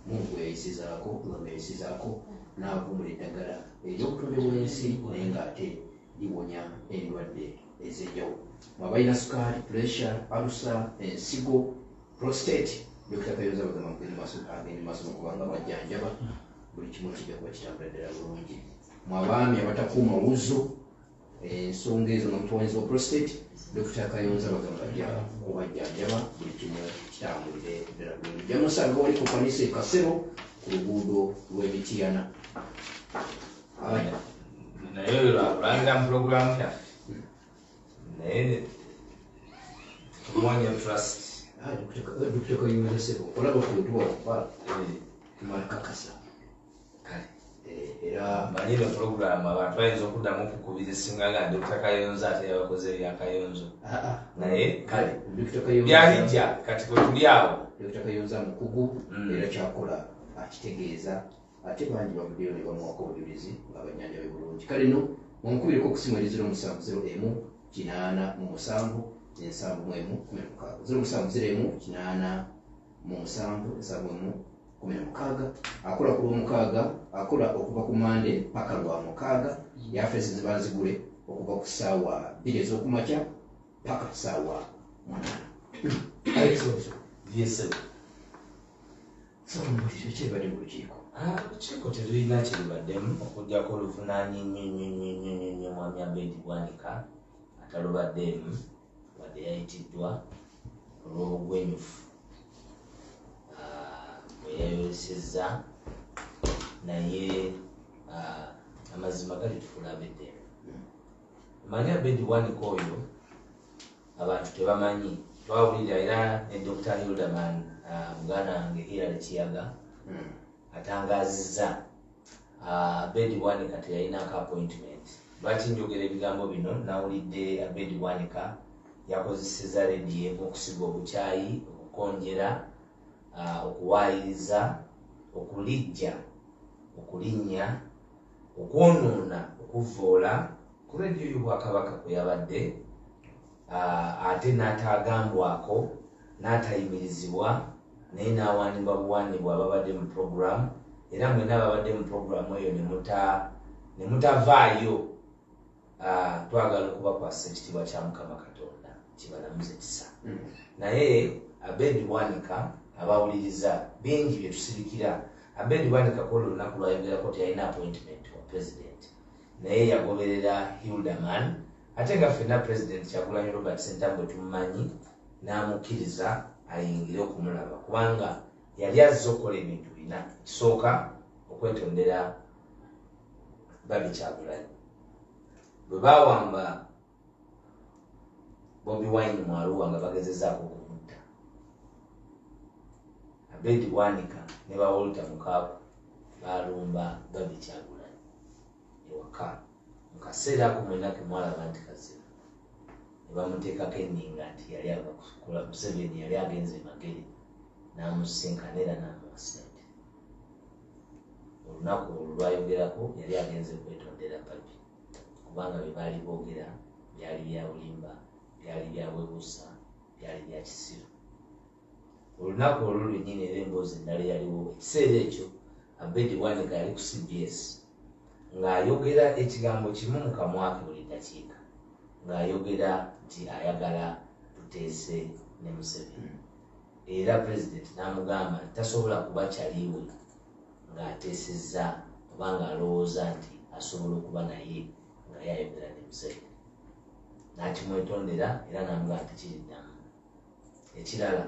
Mungu yayisizaako Lama yayisizaako n'avumbula eddagala ery'obutonde bw'ensi naye ng'ate liwonya endwadde ez'enjawulo abalina sukaali pressure alusa ensigo prostate. Dr. Kayonza bagamba agende maaso n'okubanga bajjanjaba buli kimu kijja kuba kitambula ddala bulungi. Mu abaami abatakuuma wuzo ensonga ezo n'omutonzi wa prostate Dr. Kayonza bagamba bajja kubajjanjaba buli kimu kitambulire ddala bulungi. Jamusanga wali ku kanisa e Kasero ku luguudo lw'Emityana. naye lwakulangira mu puroguramu yaffe naye tumwanya trust Dr. Kayonza sebo olaba kutuwa okuba tumala kakasa kale era manyire puroguramu abantu bayinza okuddamu okukubira esingaga Dr. Kayonza ate yabakoze ebya Kayonzo naye kale Dr. Kayonza byabijja kati kwe tuli awo. Dr. Kayonza mukugu era kyakola akitegeeza ate bangi bavuddeyo ne bamuwako obujulizi ng'abanyanjabe bulungi. Kale no mumukubireko okusimu eri 0701 8 7 7 0701 8 7 akola ku Lwomukaaga akola okuva ku Mande paka Lwamukaaga yafeesi ziba zigule okuva ku ssaawa 2 ez'okumakya paka ssaawa 8. Yes. So mbulire kyebadde mu lukiiko. Lukiiko terulina kyerubaddemu okugyako oluvunaanyinyo mwami Abedi Bwanika atalubaddeemu wadde yayitiddwa olw'obugwenyufu bwe yayolesezza naye amazima gali tufuula ab'eddembe. Mmanyi Abedi Bwanika oyo abantu tebamanyi twawulira era ne Dr. Hildaman muganda wange Hilary Kiyaga atangazizza Abedi Bwanika teyalinako appointment. Lwaki njogera ebigambo bino? Nawulidde Abedi Bwanika yakozesezza rediyo okusiga obukyayi okukonjera okuwaayiriza okulijja okulinnya okwonoona okuvoola ku rediyo y'Obwakabaka kwe yabadde ate n'ataagambwako n'atayimirizibwa naye n'awaanibwa buwaanibwa ababadde mu puroguramu era mwenna ababadde mu puroguramu eyo ne mutavaayo. Twagala okubakwasa ekitiibwa kya Mukama Katonda kibalamuze kisa. Naye Abedi Bwanika abawuliriza bingi bye tusirikira. Abedi Bwanika ko olunaku lwayogerako teyalina appointment wa president naye yagoberera Hildaman ate nga ffenna president Kyagulanyi Robert Sentamu tumumanyi n'amukkiriza ayingire okumulaba kubanga yali azze okukola ebintu bina. Kisooka okwetondera Babi Kyagulanyi bwe baawamba Bobi Wine mu Arua nga bagezezzaako okumutta. Abedi Bwanika ne Walter Mukaaku baalumba Babi Kyagulanyi ewaka mu kaseera ako mwenna kemwalaba nti kazima ne bamuteekako enninga nti yali ava kukola Museveni yali agenze Magere n'amusinkana era n'amuwa ssente. Olunaku olwo lwayogerako yali agenze kwetondera Babi kubanga bye baali boogera byali bya bulimba, byali bya bwebuusa, byali bya kisiru. Olunaku olwo lwennyini era emboozi endala yaliwo. Ekiseera ekyo Abedi Bwanika yali ku CBS ng'ayogera ekigambo kimu mu kamwa ke buli ddakiika, ng'ayogera nti ayagala tuteese ne Museveni. Era pulezidenti n'amugamba nti tasobola kuba kyaliwe ng'ateesezza oba ng'alowooza nti asobola okuba naye nga yayogera ne Museveni. N'akimwetondera era n'amugamba nti kiriddamu. Ekirala,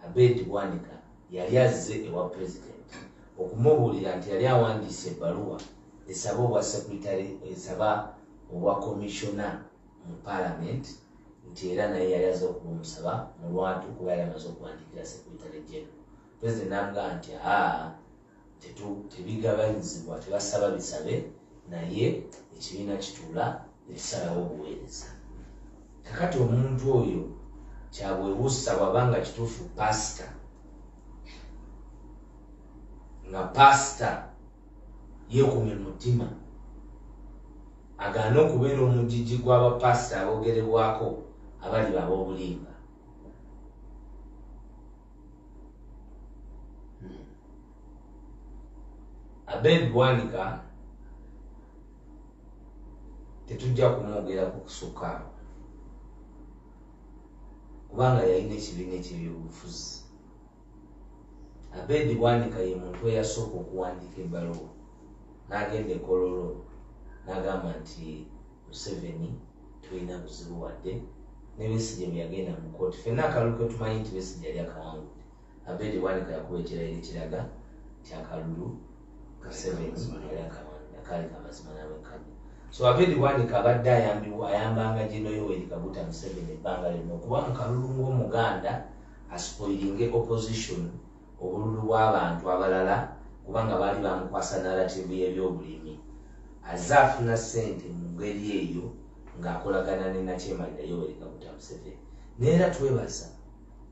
Abedi Bwanika yali azze ewa pulezidenti okumubuulira nti yali awandiise ebbaluwa esaba obwa sekretary, esaba obwa komishona mu paalamenti, nti era naye yali azze okumusaba mu lwatu kuba yali amaze okuwandiikira sekretary general. Pulezidenti n'amugamba nti tebigabanyizibwa, tebasaba bisabe, naye ekibiina kituula nesalawo obuweereza. Kakati omuntu oyo kyabwebuusa bwabanga kituufu pasita, nga pasita yeekumye mutima agaana okubeera omugigi gw'abapasita aboogerebwako abali ab'obulimba. Abedi Bwanika tetujja kumwogerako kusukka awo kubanga yalina ekibiina eky'ebyobufuzi. Abedi Bwanika ye muntu eyasooka okuwandiika ebbaluwa n'agenda e Kololo n'agamba nti Museveni tulina buzibu wadde, ne Besigye bwe yagenda mu kkooti. Ffenna akalulu ke tumanyi nti Besigye yali akawangudde, Abedi Bwanika yakuba ekirayiro ekiraga nti akalulu Museveni yali akawangudde, akaali kamazima n'abekadde. So Abedi Bwanika abadde ayambanga Gen. Yoweri Kaguta Museveni ebbanga lyonna okuba mu kalulu ng'Omuganda aspoilinge opposition obululu bw'abantu abalala kubanga baali bamukwasa narrative y'ebyobulimi. Azze afuna ssente mu ngeri eyo ng'akolagana ne Nakyemalira Yoweri Kaguta Museveni. Neera twebaza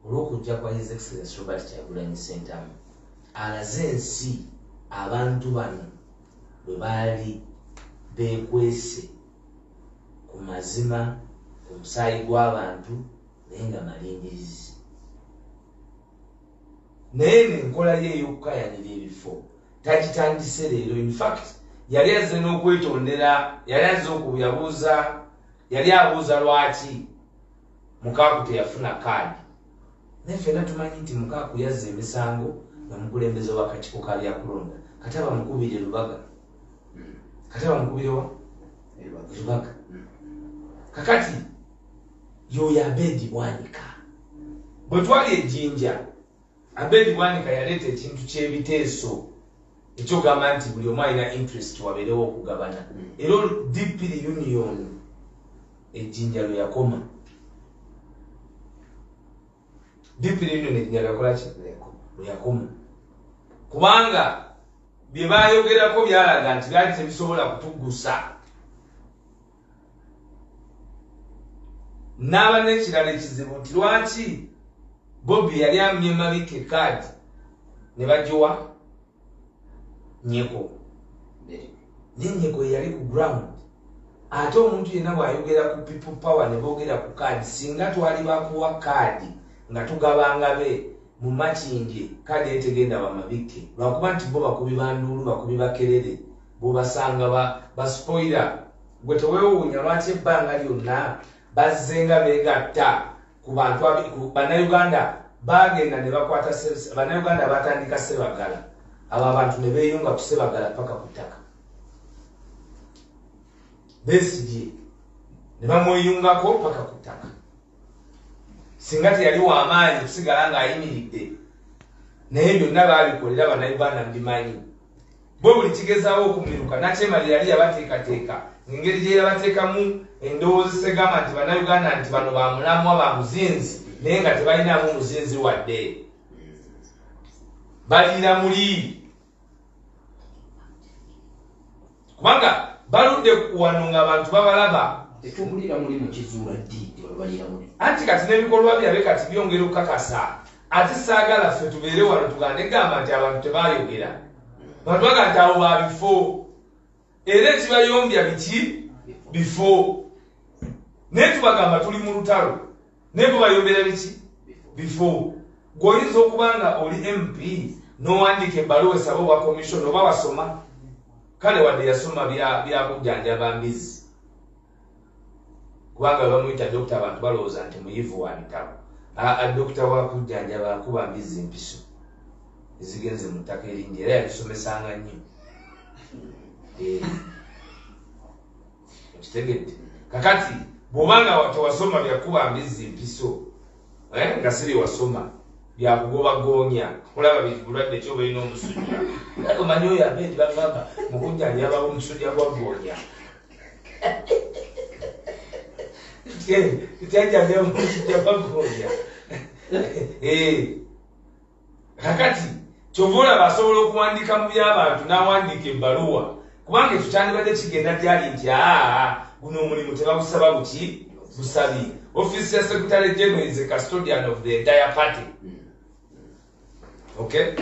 olw'okujja kwa His Excellency Robert Kyagulanyi Ssentamu, alaze ensi abantu bano bwe baali beekwese ku mazima, ku musaayi gw'abantu, naye nga malingirizi. Naye n'enkola ye ey'okukayanira ebifo tagitandise leero. In fact yali azze n'okwetondera, yali abuuza lwaki Mukaaku teyafuna kaadi. Naye ffenna tumanyi nti Mukaaku yazza emisango nga mukulembeze w'akakiiko ka byakulonda. Kati abamukubire Lubaga, kati abamukubire wa Lubaga. Kakati y'oyo Abedi Bwanika. Bwe twali ejjinja, Abedi Bwanika yaleeta ekintu ky'ebiteeso ekyogamba nti buli omu alina interest wabeerewo okugabana. Era DP Union ejjinja lwe yakoma. DP Union ejjinja lwe yakola ki? Lwe yakoma. Kubanga bye baayogerako byalaga nti byali tebisobola kutuggusa. N'aba n'ekirala ekizibu nti lwaki Bobby yali amye Mabike kaadi ne bagiwa Nyeko. Nyeko yali ku ground. Ate omuntu yenna bw'ayogera ku people power ne boogera ku kaadi, singa twali bakuwa kaadi nga tugabanga be mu Makinje, kaadi etegenda ba Mabike. Lwakuba nti bo bakubi banduulu, bakubi bakerere, bo basanga ba spoiler. Gwe teweewuunya lwaki ebbanga lyonna bazzenga beegatta ku bantu bannayuganda bagenda ne bakwata bannayuganda batandika Sebagala. Abo abantu ne beeyunga ku Sebagala paka ku ttaka. Besigye ne bamweyungako paka ku ttaka. Singa teyali w'amaanyi kusigala ng'ayimiridde, naye byonna baabikolera bannayuganda mbimanyi. Bo buli kigezaawo okumiruka, Nakyemalira yali yabateekateeka ngeri gye yabateekamu endowooza segamba nti bannayuganda nti bano bamulamwa ba muzinzi, naye nga tebalinamu muzinzi wadde, baliira muli. Kubanga baludde wano ng'abantu babalaba. Tetubulira muli mu kizuula ddi balira muli. Anti kati n'ebikolwa byabe kati byongera okukakasa. Ate saagala ffe tubeere wano tugande gamba nti abantu tebaayogera. Batwaga nti abo ba bifo. Era ekibayombya biki? Bifo. naye tubagamba tuli mu lutalo naye bubayombera biki before gwoyinza okuba nga oli MP n'owandika ebbaluwa esaba obwa commission oba wasoma kale wadde yasoma byakujjanjaba mbizi kubanga bamuyita dokita abantu balowooza nti muyivu wa bitabo dokita wakujjanjaba akuba mbizi mpiso ezigenze mu ttaka eringi era yalisomesanga nnyo okitegedde kakati bw'obanga tewasoma byakuba mbizi mpiso nga siri wasoma byakugobagoonya olaba bulwadde kyoba olina omusujja omanyi oyo abeeti bagamba mukujjanjabawo omusujja gwagoonya tyanjanjaba omusujja gwagoonya kakati kyova olaba asobola okuwandika mu by'abantu n'awandiika ebbaluwa kubanga ekyandibadde kigenda gyali nti guno omulimu tebagusaba buki busabi office ya secretary general is a custodian of the entire party. Okay,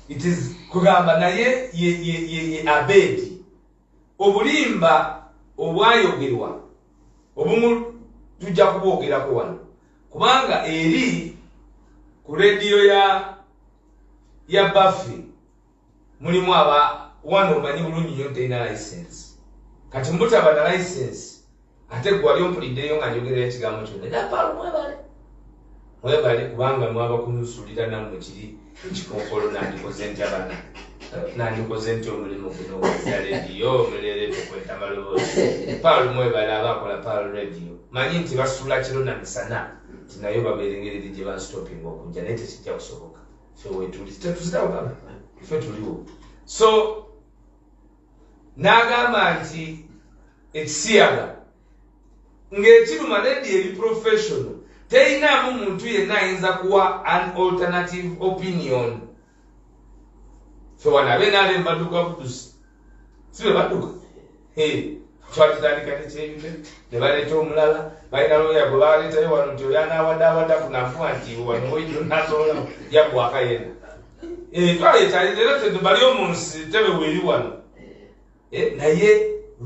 it is kugamba naye ye abedi obulimba obwayogerwa obumu tujja kubwogerako wano kubanga eri ku radio ya Buffy mulimu wano omanyi bulungi nnyo terina license kati mbutaba na license ate gwali ompuliddeyo nga njogerera ekigambo kyonna napaalo mwebale kubanga mwaba kunusulira nammwe kiri ekikookolo nandikoze ntya bana nandikoze ntya omulimu guno ogwa rediyo muleere tukweta maloboozi paalo mwebale abakola paalo rediyo manyi nti basula kiro na misana nti nayo babeerengereri gye banstopinga okujja naye tekijja kusoboka fe wetuli tetuzirawo baba fe tuliwo so n'agamba nti ekisiyaga ng'ekiruma rediyo eri professional teyinaamu muntu yenna ayinza kuwa an alternative opinion fe wanabe naale mbaduka budusi si be baduka twakitandika nekyeyute ne baleeta omulala balina looya gwe baleetayo wano nti oyanaawaddawadda kunafuwa nti wano oyijo nasobola yagwaka yenna twaleetaera bali omunsi tebe weeri wano naye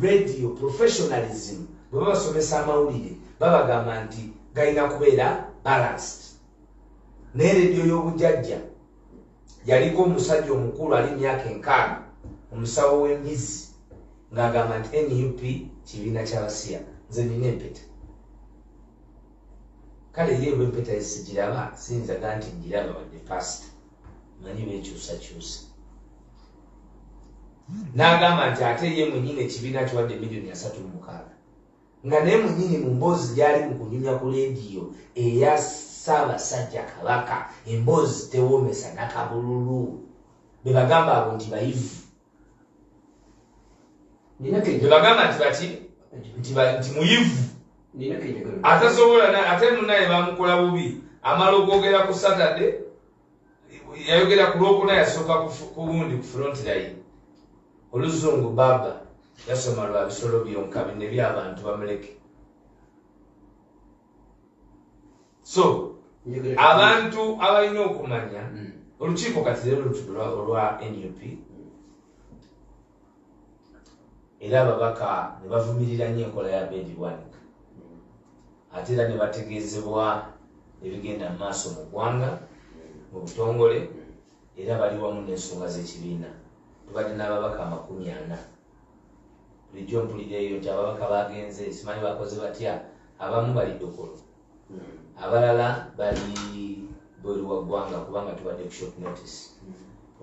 radio professionalism bwe babasomesa amawulire babagamba nti galina kubeera balanced naye radio y'obujjajja yaliko omusajja omukulu ali myaka 6 omusawo w'emmizi ng'agamba nti NUP kibiina ky'abasiya nze nina empeta kale ye empeta esigiraba siyinzaga nti ngiraba wadde pasita manyi beekyusakyusa n'agamba nti ate ye mwenyini ekibiina kiwadde $3,600,000 nga naye mwenyini mu mboozi gyali mu kunyumya ku leediyo eya Ssaabasajja Kabaka emboozi tewoomesa nakabululu be bagamba abo nti bayivu be bagamba nti bati nti muyivu atasobola ate munaye bamukola bubi amala okwogera ku Saturday yayogera ku Lwokuna yasooka ku bundi ku front line oluzungu baba yasoma lwa bisolo byonka bine by'abantu bamuleke so abantu abalina okumanya olukiiko kati leero olwa NUP era ababaka ne bavumirira nnyo enkola ya Bedi Wanika ate era ne bategeezebwa ebigenda mu maaso mu ggwanga mu butongole era bali wamu n'ensonga z'ekibiina tubadde n'ababaka 40 bulijjo mpulira eyo nti ababaka bagenze simanyi bakoze batya abamu bali Dokolo abalala bali bweru wa ggwanga kubanga tubadde ku short notice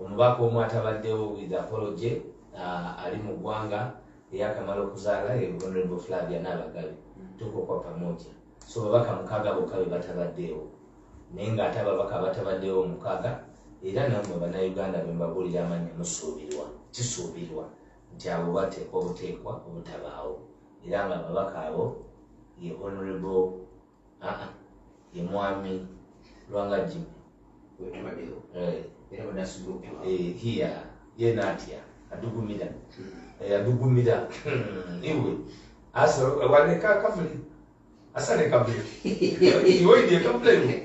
omubaka omu atabaddewo with apology ali mu ggwanga eyakamala okuzaala Honorable Flavia n'abagabe tuko kwa pamoja so babaka 6 bokka be batabaddewo naye ng'ate ababaka batabaddewo 6 era nammwe bannayuganda be mbabuulira amanya kisuubirwa nti abo bateekwa obuteekwa obutabaawo era nga ababaka abo ye Honorable ye mwami Lwanga Jimmy hiya ye natya adugumira iwe asa waleka kavuli asale kavuli iwe ndiye kavuli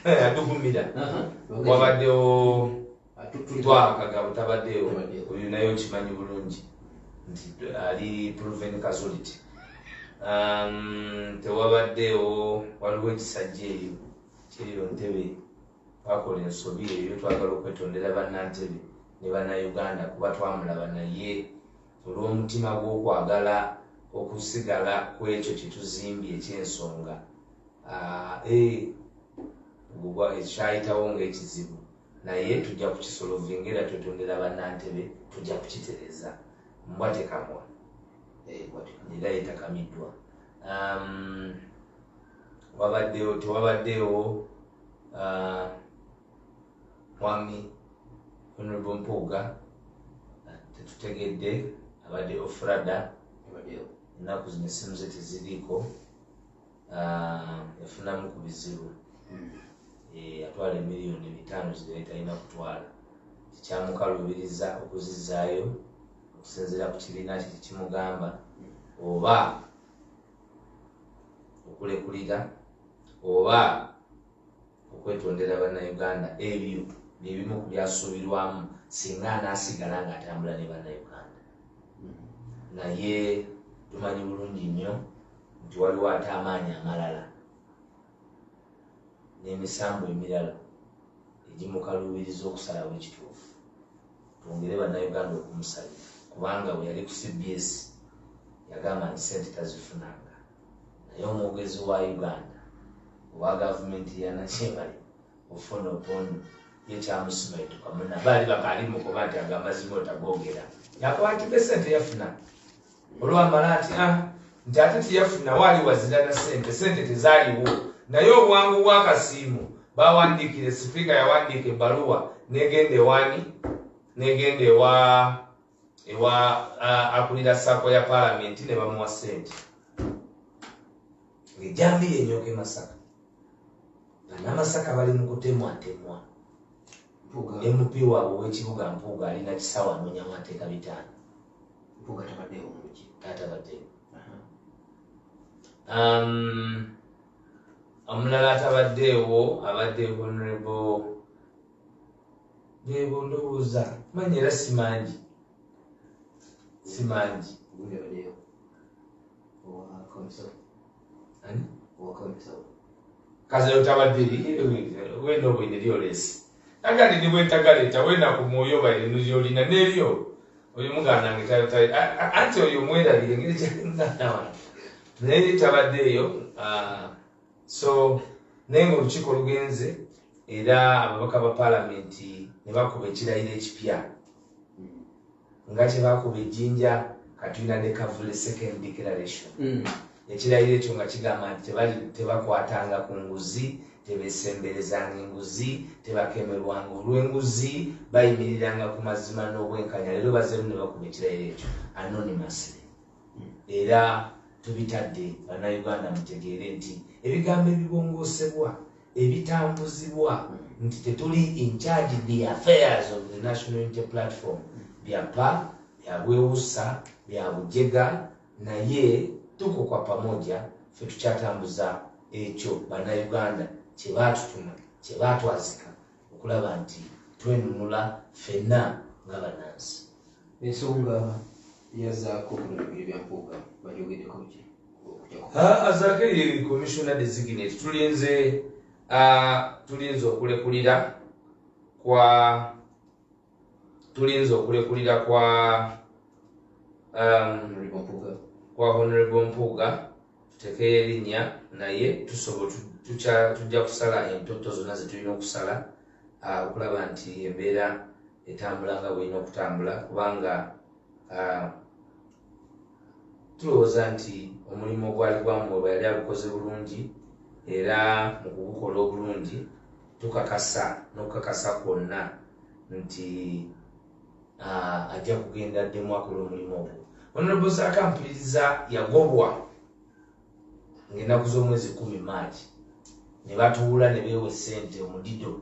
adugumira wabaddewo twakaga butabaddewo oyo naye okimanyi bulungi nti ali proven casualty tewabaddeewo waliwo ekisajja eyo kiriro ntebe twakola ensobi eyo twagala okwetondera bannantebe ne bannayuganda kuba twamulaba naye olw'omutima gw'okwagala okusigala ku ekyo kye tuzimbye eky'ensonga ekyayitawo ng'ekizibu naye tujja kukisolovinga era twetondera bannantebe tujja kukitereza mbwa tekamwa era yetakamiddwa. Tewabaddeewo mwami Honorable Mpuuga tetutegedde abadde ofrada ennaku zino essimu ze teziriiko yafunamu ku bizibu atwala emiliyoni 5 zirayi talina kutwala tikyamukaluubiriza okuzizaayo okusinziira ku kibiina kye kimugamba oba okulekulira oba okwetondera bannayuganda. Ebyo byebimu ku byasuubirwamu singa anaasigala ng'atambula ne bannayuganda. Naye tumanyi bulungi nnyo nti waliwo ate amaanyi amalala n'emisambo emirala egimukaluubiriza okusalawo ekituufu. Twongere bannayuganda okumusabira kubanga bwe yali ku CBS yagamba nti sente tazifunanga naye omwogezi wa Uganda owa gavumenti ya Nakyebale ofuna opondo ye kyamusimaituka muna baali bakalimu kuba nti ag'amazima otagogera yakuba nti be sente yafuna olwamala ati nti ate teyafuna waali wazira na sente tezaaliwo naye obwangu bw'akasiimu bawandiikire sipiika yawandiika ebbaluwa negenda ewani negenda ewa akulira sako ya palamenti ne bamuwa sente ng'ejjambiya enyooka Masaka n'Amasaka bali mu kutemwatemwa. MP waabwe ow'ekibuga Mpuuga alina kisawo anoonyamu ateeka 5. Mpuuga tabaddeewo muki atabaddeewo. Omulala atabaddeewo abadde Honorable Bebo ndowooza manyi era simangi kazeyo tabadde wenda obwine lyolesi agandi nibwentagaleeta wena ku mwoyo balinolina neryo oyo muganda nange anti oyo mwerabire ngeri kyanganawa naye tabaddeeyo. So naye nga olukiiko lugenze era ababaka ba palamenti ne bakuba ekirayiro ekipya nga kye bakuba ejjinja katulina ne kavule second declaration. Ekirayiro ekyo nga kigamba nti tebakwatanga ku nguzi, tebeesemberezanga enguzi, tebakemerwanga olw'enguzi, bayimiriranga ku mazima n'obwenkanya. Leero bazeemu ne bakuba ekirayiro ekyo anonymously. Era tubitadde bannayuganda mutegeere nti ebigambo ebibongoosebwa ebitambuzibwa nti tetuli in charge the affairs of the National Unity Platform byapa byabwewusa byabujega naye tuko kwa pamoja ffe tukyatambuza ekyo bannayuganda kye baatutuma kye baatwazika okulaba nti twenunula ffenna nga bannansi. Ensonga yazaako ku bya Mpuuga bajogeddeko ki? Azaako ye commissioner designate tulinze okulekulira kwa Honorable Mpuuga tutekeyo erinnya naye tujja kusala entoto zonna zetulina okusala okulaba nti embeera etambula nga bw'erina okutambula kubanga tulowooza nti omulimu ogwali gwamwebwa yali agukoze bulungi era mu kugukola obulungi tukakasa n'okukakasa kwonna nti ajja kugenda ddemu akola omulimu ogwo. Honorable Zaaka mpuliriza yagobwa ng'ennaku z'omwezi 10 Maachi ne batuula ne beewa essente omudido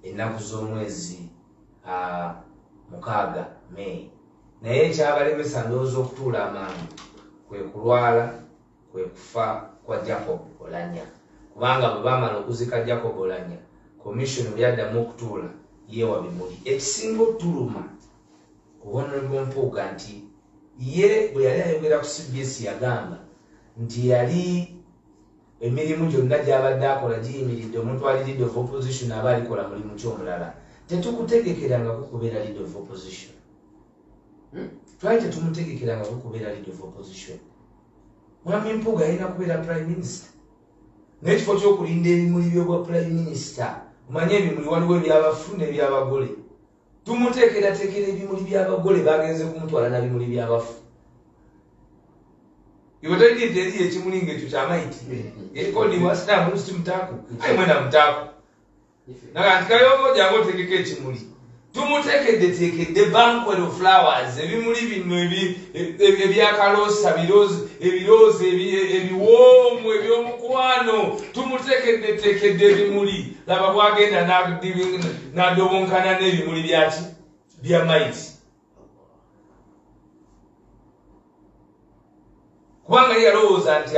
ennaku z'omwezi 6 May. Naye ekyabalemesa ndowooza okutuula amangu kwe kulwala kwe kufa kwa Jacob Olanya kubanga bwe baamala okuzika Jacob Olanya commission bwe yaddamu okutuula yeewa bimuli. Ekisinga otuluma ku Honorable Mpuuga nti ye bwe yali ayogera ku CBS yagamba nti yali emirimu gyonna gy'abadde akola giyimiridde omuntu ali leader of opposition aba alikola mulimu ky'omulala. Tetukutegekerangako kubeera leader of opposition. Twali tetumutegekerangako kubeera leader of opposition. Mwami Mpuuga alina kubeera prime minister. N'ekifo ky'okulinda ebimuli by'obwa prime minister, omanye ebimuli waliwo ebyabafu n'ebyabagole. Tumuteekerateekera ebimuli by'abagole bagenze kumutwala na bimuli by'abafu. Iwotagidde eri ekimuli ng'ekyo ky'amaiti. Erikodibwa sitaamu si mutaaku. Ayi mwena mutaaku. Naga nti kayongo jangu otegeka ekimuli. Tumuteekeddeteekedde banquet of flowers, ebimuli bino ebyakaloosa, ebiroozi ebiwoomu ebyomukwano. Tumuteekeddeteekedde ebimuli. Laba bwagenda n'adobonkana n'ebimuli byaki bya maiti. Kubanga yalowooza nti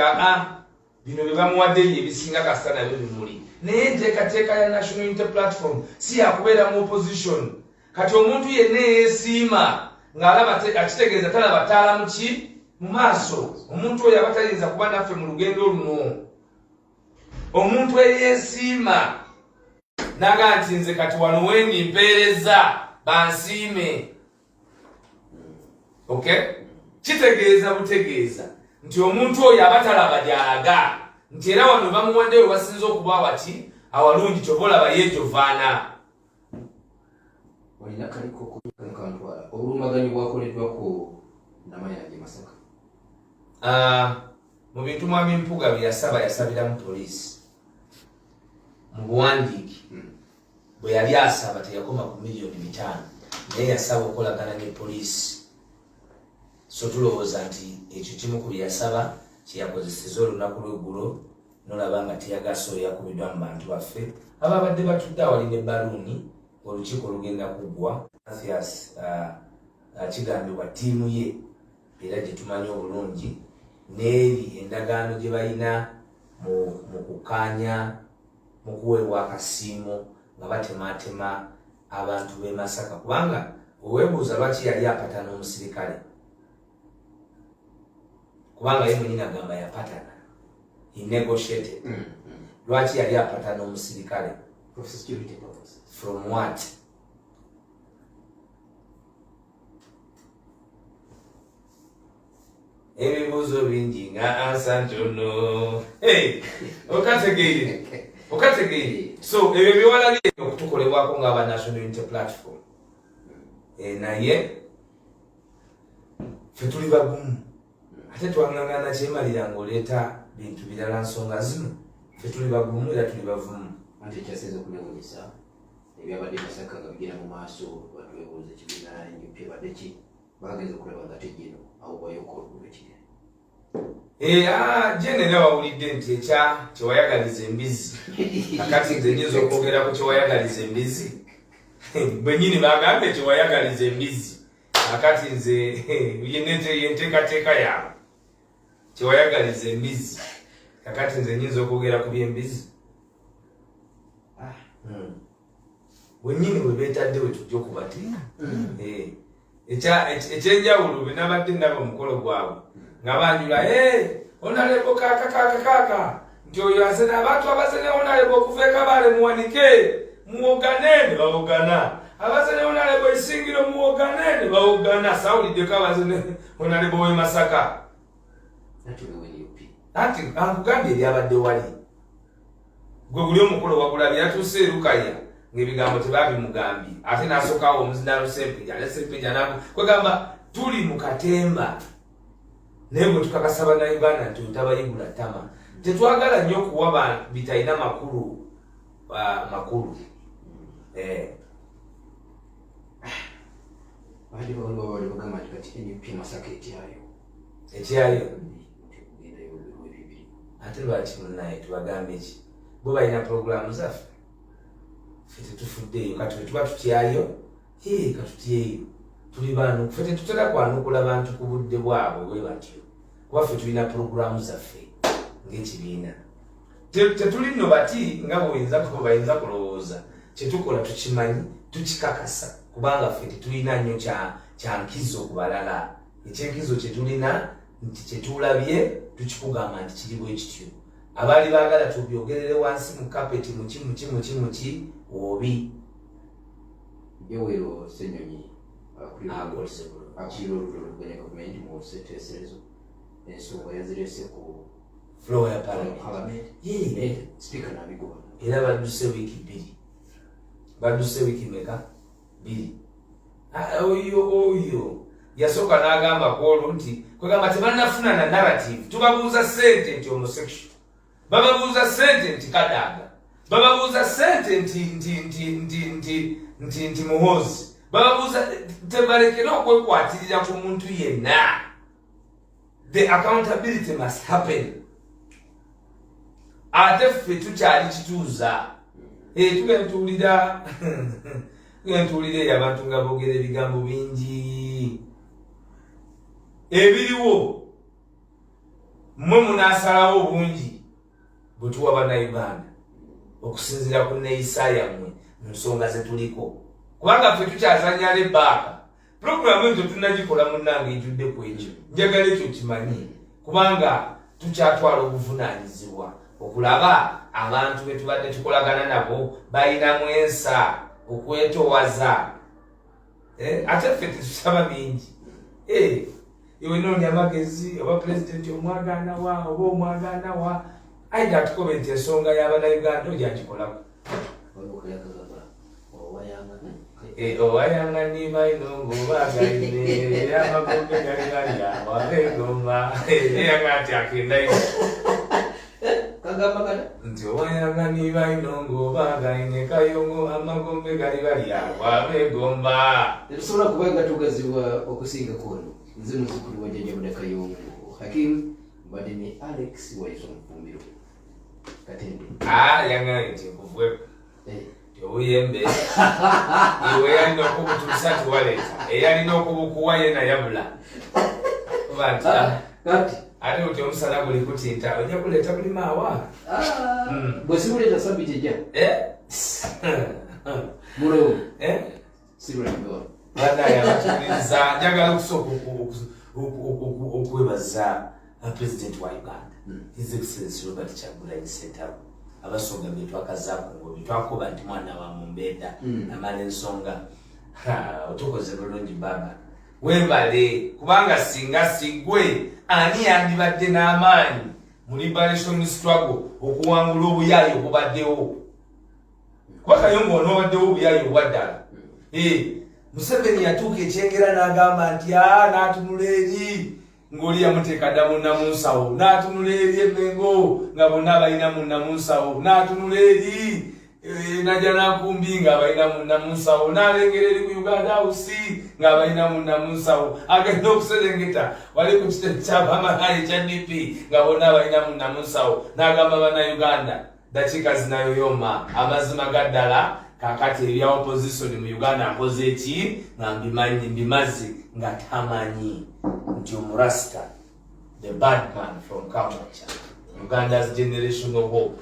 bino bye bamuwaddeyo ebisinga kasita nabyo bimuli. Naye enteekateeka ya National Unity Platform si yakubeera mu opposition. Kati omuntu yenna eyeesiima ng'alaba akitegeeza talaba taala mu ki mu maaso. Omuntu oyo aba tayinza kuba naffe mu lugendo luno. Omuntu eyeesiima naga nti nze kati wano wendi mpeereza bansiime. Okay? Kitegeeza butegeeza nti omuntu oyo aba talaba gy'alaga. Nti era wano bamuwadde we basinza okuba wati awalungi ky'oba olaba yeejovaana. Olina kaliko kantwala obulumbaganyi bwakoleddwako Namayanja Masaka. Mu bintu Mwami Mpuuga bye yasabiramu poliisi mu buwandiiki bwe yali asaba teyakoma ku miliyoni 5 naye yasaba okolagana ne poliisi. So tulowooza nti ekyo kimu ku bye yasaba kyeyakozeseza olunaku lw'eggulo nolaba nga tiyagaso yakubiddwa mu bantu baffe ababadde batudde awali ne baluuni olukiiko olugenda kuggwa. Mathias kigambibwa ttiimu ye era gye tumanyi obulungi n'eri endagaano gye balina mu kukaanya mu kuweebwa akasiimo nga batematema abantu b'e Masaka. Kubanga oweebuuza lwaki yali apatana omusirikale, kubanga ye mwennyini agamba yapatana, he negotiated. Lwaki yali apatana omusirikale? For security purposes. From what? Ebibuuzo bingi nga ansa ntono. Okategeere. So ebyo byewalabye okutukolebwako ng'aba National Unity Platform. Naye ffe tuli bagumu. Ate twangangana kyemalira ng'oleeta bintu birala nsonga zino. Ffe tuli bagumu era tuli bavumu. Anti ekyasinze okunewunyisa ebyabadde Masaka nga bigenda mu maaso bantu beebuuza ekibiina NUP badde ki bagenze okulaba nga tegino awo bwayoka oluguudo kiri. Jenera wawulidde nti kyewayagaliza embizzi. Kakati nze nyinza okwogera ku kyewayagaliza embizzi. Bwennyini bagambye kyewayagaliza embizzi. Kakati nze yenteekateeka yaabwe kyewayagaliza embizzi. Kakati nze nyinza okwogera ku by'embizzi. Bwennyini bwe beetadde we tujja okubateeka. Ekyenjawulo bwe nabadde ndaba omukolo gwabwe nga banjula onalebo kaaka nti oyo asena abantu abasene onalebo okuva e Kabale muwanike muwogane ne bawogana, abasene onalebo esingiro muwogane ne bawogana. Sawuliddeko abasene onalebo w'e Masaka. Anti ankugambye ebyabadde wali gwe guli omukolo wagulabye yatuuse erukaya ng'ebigambo tebabimugambye ate n'asookawo omuzindaalo Sempejja kwegamba tuli mu katemba. Naye bwe tukakasa bannayuganda nti tabayigula ttama. Tetwagala nnyo okuwa bitalina makulu. Baali bawali bagamba nti kati NUP Masaka etyayo. Ate lwaki munnaye tubagambe ki? Bo balina puroguramu zaffe. Ffe tetufuddeeyo kati bwe tuba tutyayo katutyeyo. Tuli bano ffe tetutera kwanukula bantu ku budde bwabwe bwe batyo. Kuba ffe tulina puroguramu zaffe ng'ekibiina. Tetuli nno bati nga bayinza kulowooza. Kyetukola tukimanyi, tukikakasa. Kubanga ffe tetulina nnyo kya nkizo ku balala. Ekyenkizo kye tulina nti kye tulabye tukikugamba nti kiriwo ekityo abaali baagala tubyogerere wansi mu kapeti muki obi yowero senyonyi akolese akulira olulwo luganya gavumenti mu buseeteeserezo ensonga yazirese ku floor ya parliament speaker nabigoba era badduse wiiki meka 2 oyo yasooka n'agamba ku olwo nti kwegamba tebannafuna na narrative tubabuuza sente nti homosexual bababuuza sente nti kadaaga bababuuza sente nti muhozi bababuuza tebalekera okwekwatirira ku muntu yenna. The accountability must happen. Ate ffe tukyali kituuza tugenda tuwulira abantu nga boogera ebigambo bingi ebiriwo mmwe munaasalawo obungi bwe tuwa bannayuganda okusinziira ku neeyisa yammwe mu nsonga ze tuliko kubanga ffe tukyazanyala ebbaaka puroguramu ezo tunagikola munnange ejjudde ku ekyo njagala ekyo kimanyi kubanga tukyatwala obuvunaanyizibwa okulaba abantu be tubadde tukolagana nabo balinamu ensa okwetowaza ate ffe tetusaba bingi iwe noonya amagezi oba pulezidenti omwaganawa oba omwaganawa aida atukobe nti ensonga y'abannayuganda ojagikolako owayanga nibaino ng'obaagaine amagombe gali galya wabegomba eyanga ati akendaino nti owayanga nibaino ng'obaagaine kayongo amagombe gali galya wabegomba tetusobola kubanga tugazibwa okusinga kono nze muzukulu wa jjajja Buda Kayongo Hakim mbadde ne Alex Waiswa Mufumbiro Katende yanga nti nkuvweko obuyembe iwe yalina okubutuusa tiwaleeta eyalina okubukuwa yena yabula kuba nti ate oti omusala guli kutinta ojja kuleeta buli maawa bwe sibuleeta sabiti ejja mulo sibuleeta banaye abatuuliriza njagala okusooka okwebaza pulezidenti wa Uganda His Excellency Robert Kyagulanyi Ssentamu abasonga bye twakazaako ngo bye twakuba nti mwana wa Mumbeda amala ensonga otukoze bulungi baba webale kubanga singa sigwe ani yandibadde n'amaanyi mu liberation struggle okuwangula obuyayi obubaddewo kuba Kayongo onoobaddewo obuyayi obwaddala Museveni yatuuka ekyengera n'agamba nti n'atunula eri ng'oli yamuteeka dda munnamunsawo n'atunula eri Emmengo nga bonna balina munnamunsawo n'atunula eri Najja Nakumbi nga balina munnamunsawo n'alengera eri ku Uganda House nga balina munnamunsawo agenda okuserengeta wali ku kitebe ky'abamalayi ekya DP nga bonna balina munnamunsawo n'agamba bannayuganda dakiika zinayoyoma amazima gaddala kakati ebya opposition mu Uganda akoze eki nga mbimazi nga tamanyi nti omurasta the bad man from Kamwokya Uganda's generational hope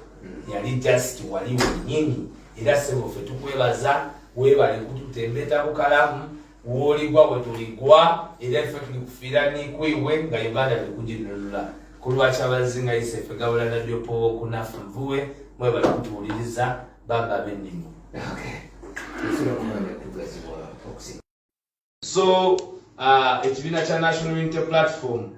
yali just wali wenyini era sebo ffe tukwebaza webale kututembeta bukalamu woligwa bwe tuligwa era ffe tulikufiira nikwiwe nga Uganda tekugirulula kulwaki abazinga iseffe gabula nadyopo okunafu nvuwe mwebale kutuwuliriza baba b'ennimu. So ekibiina kya National Unity Platform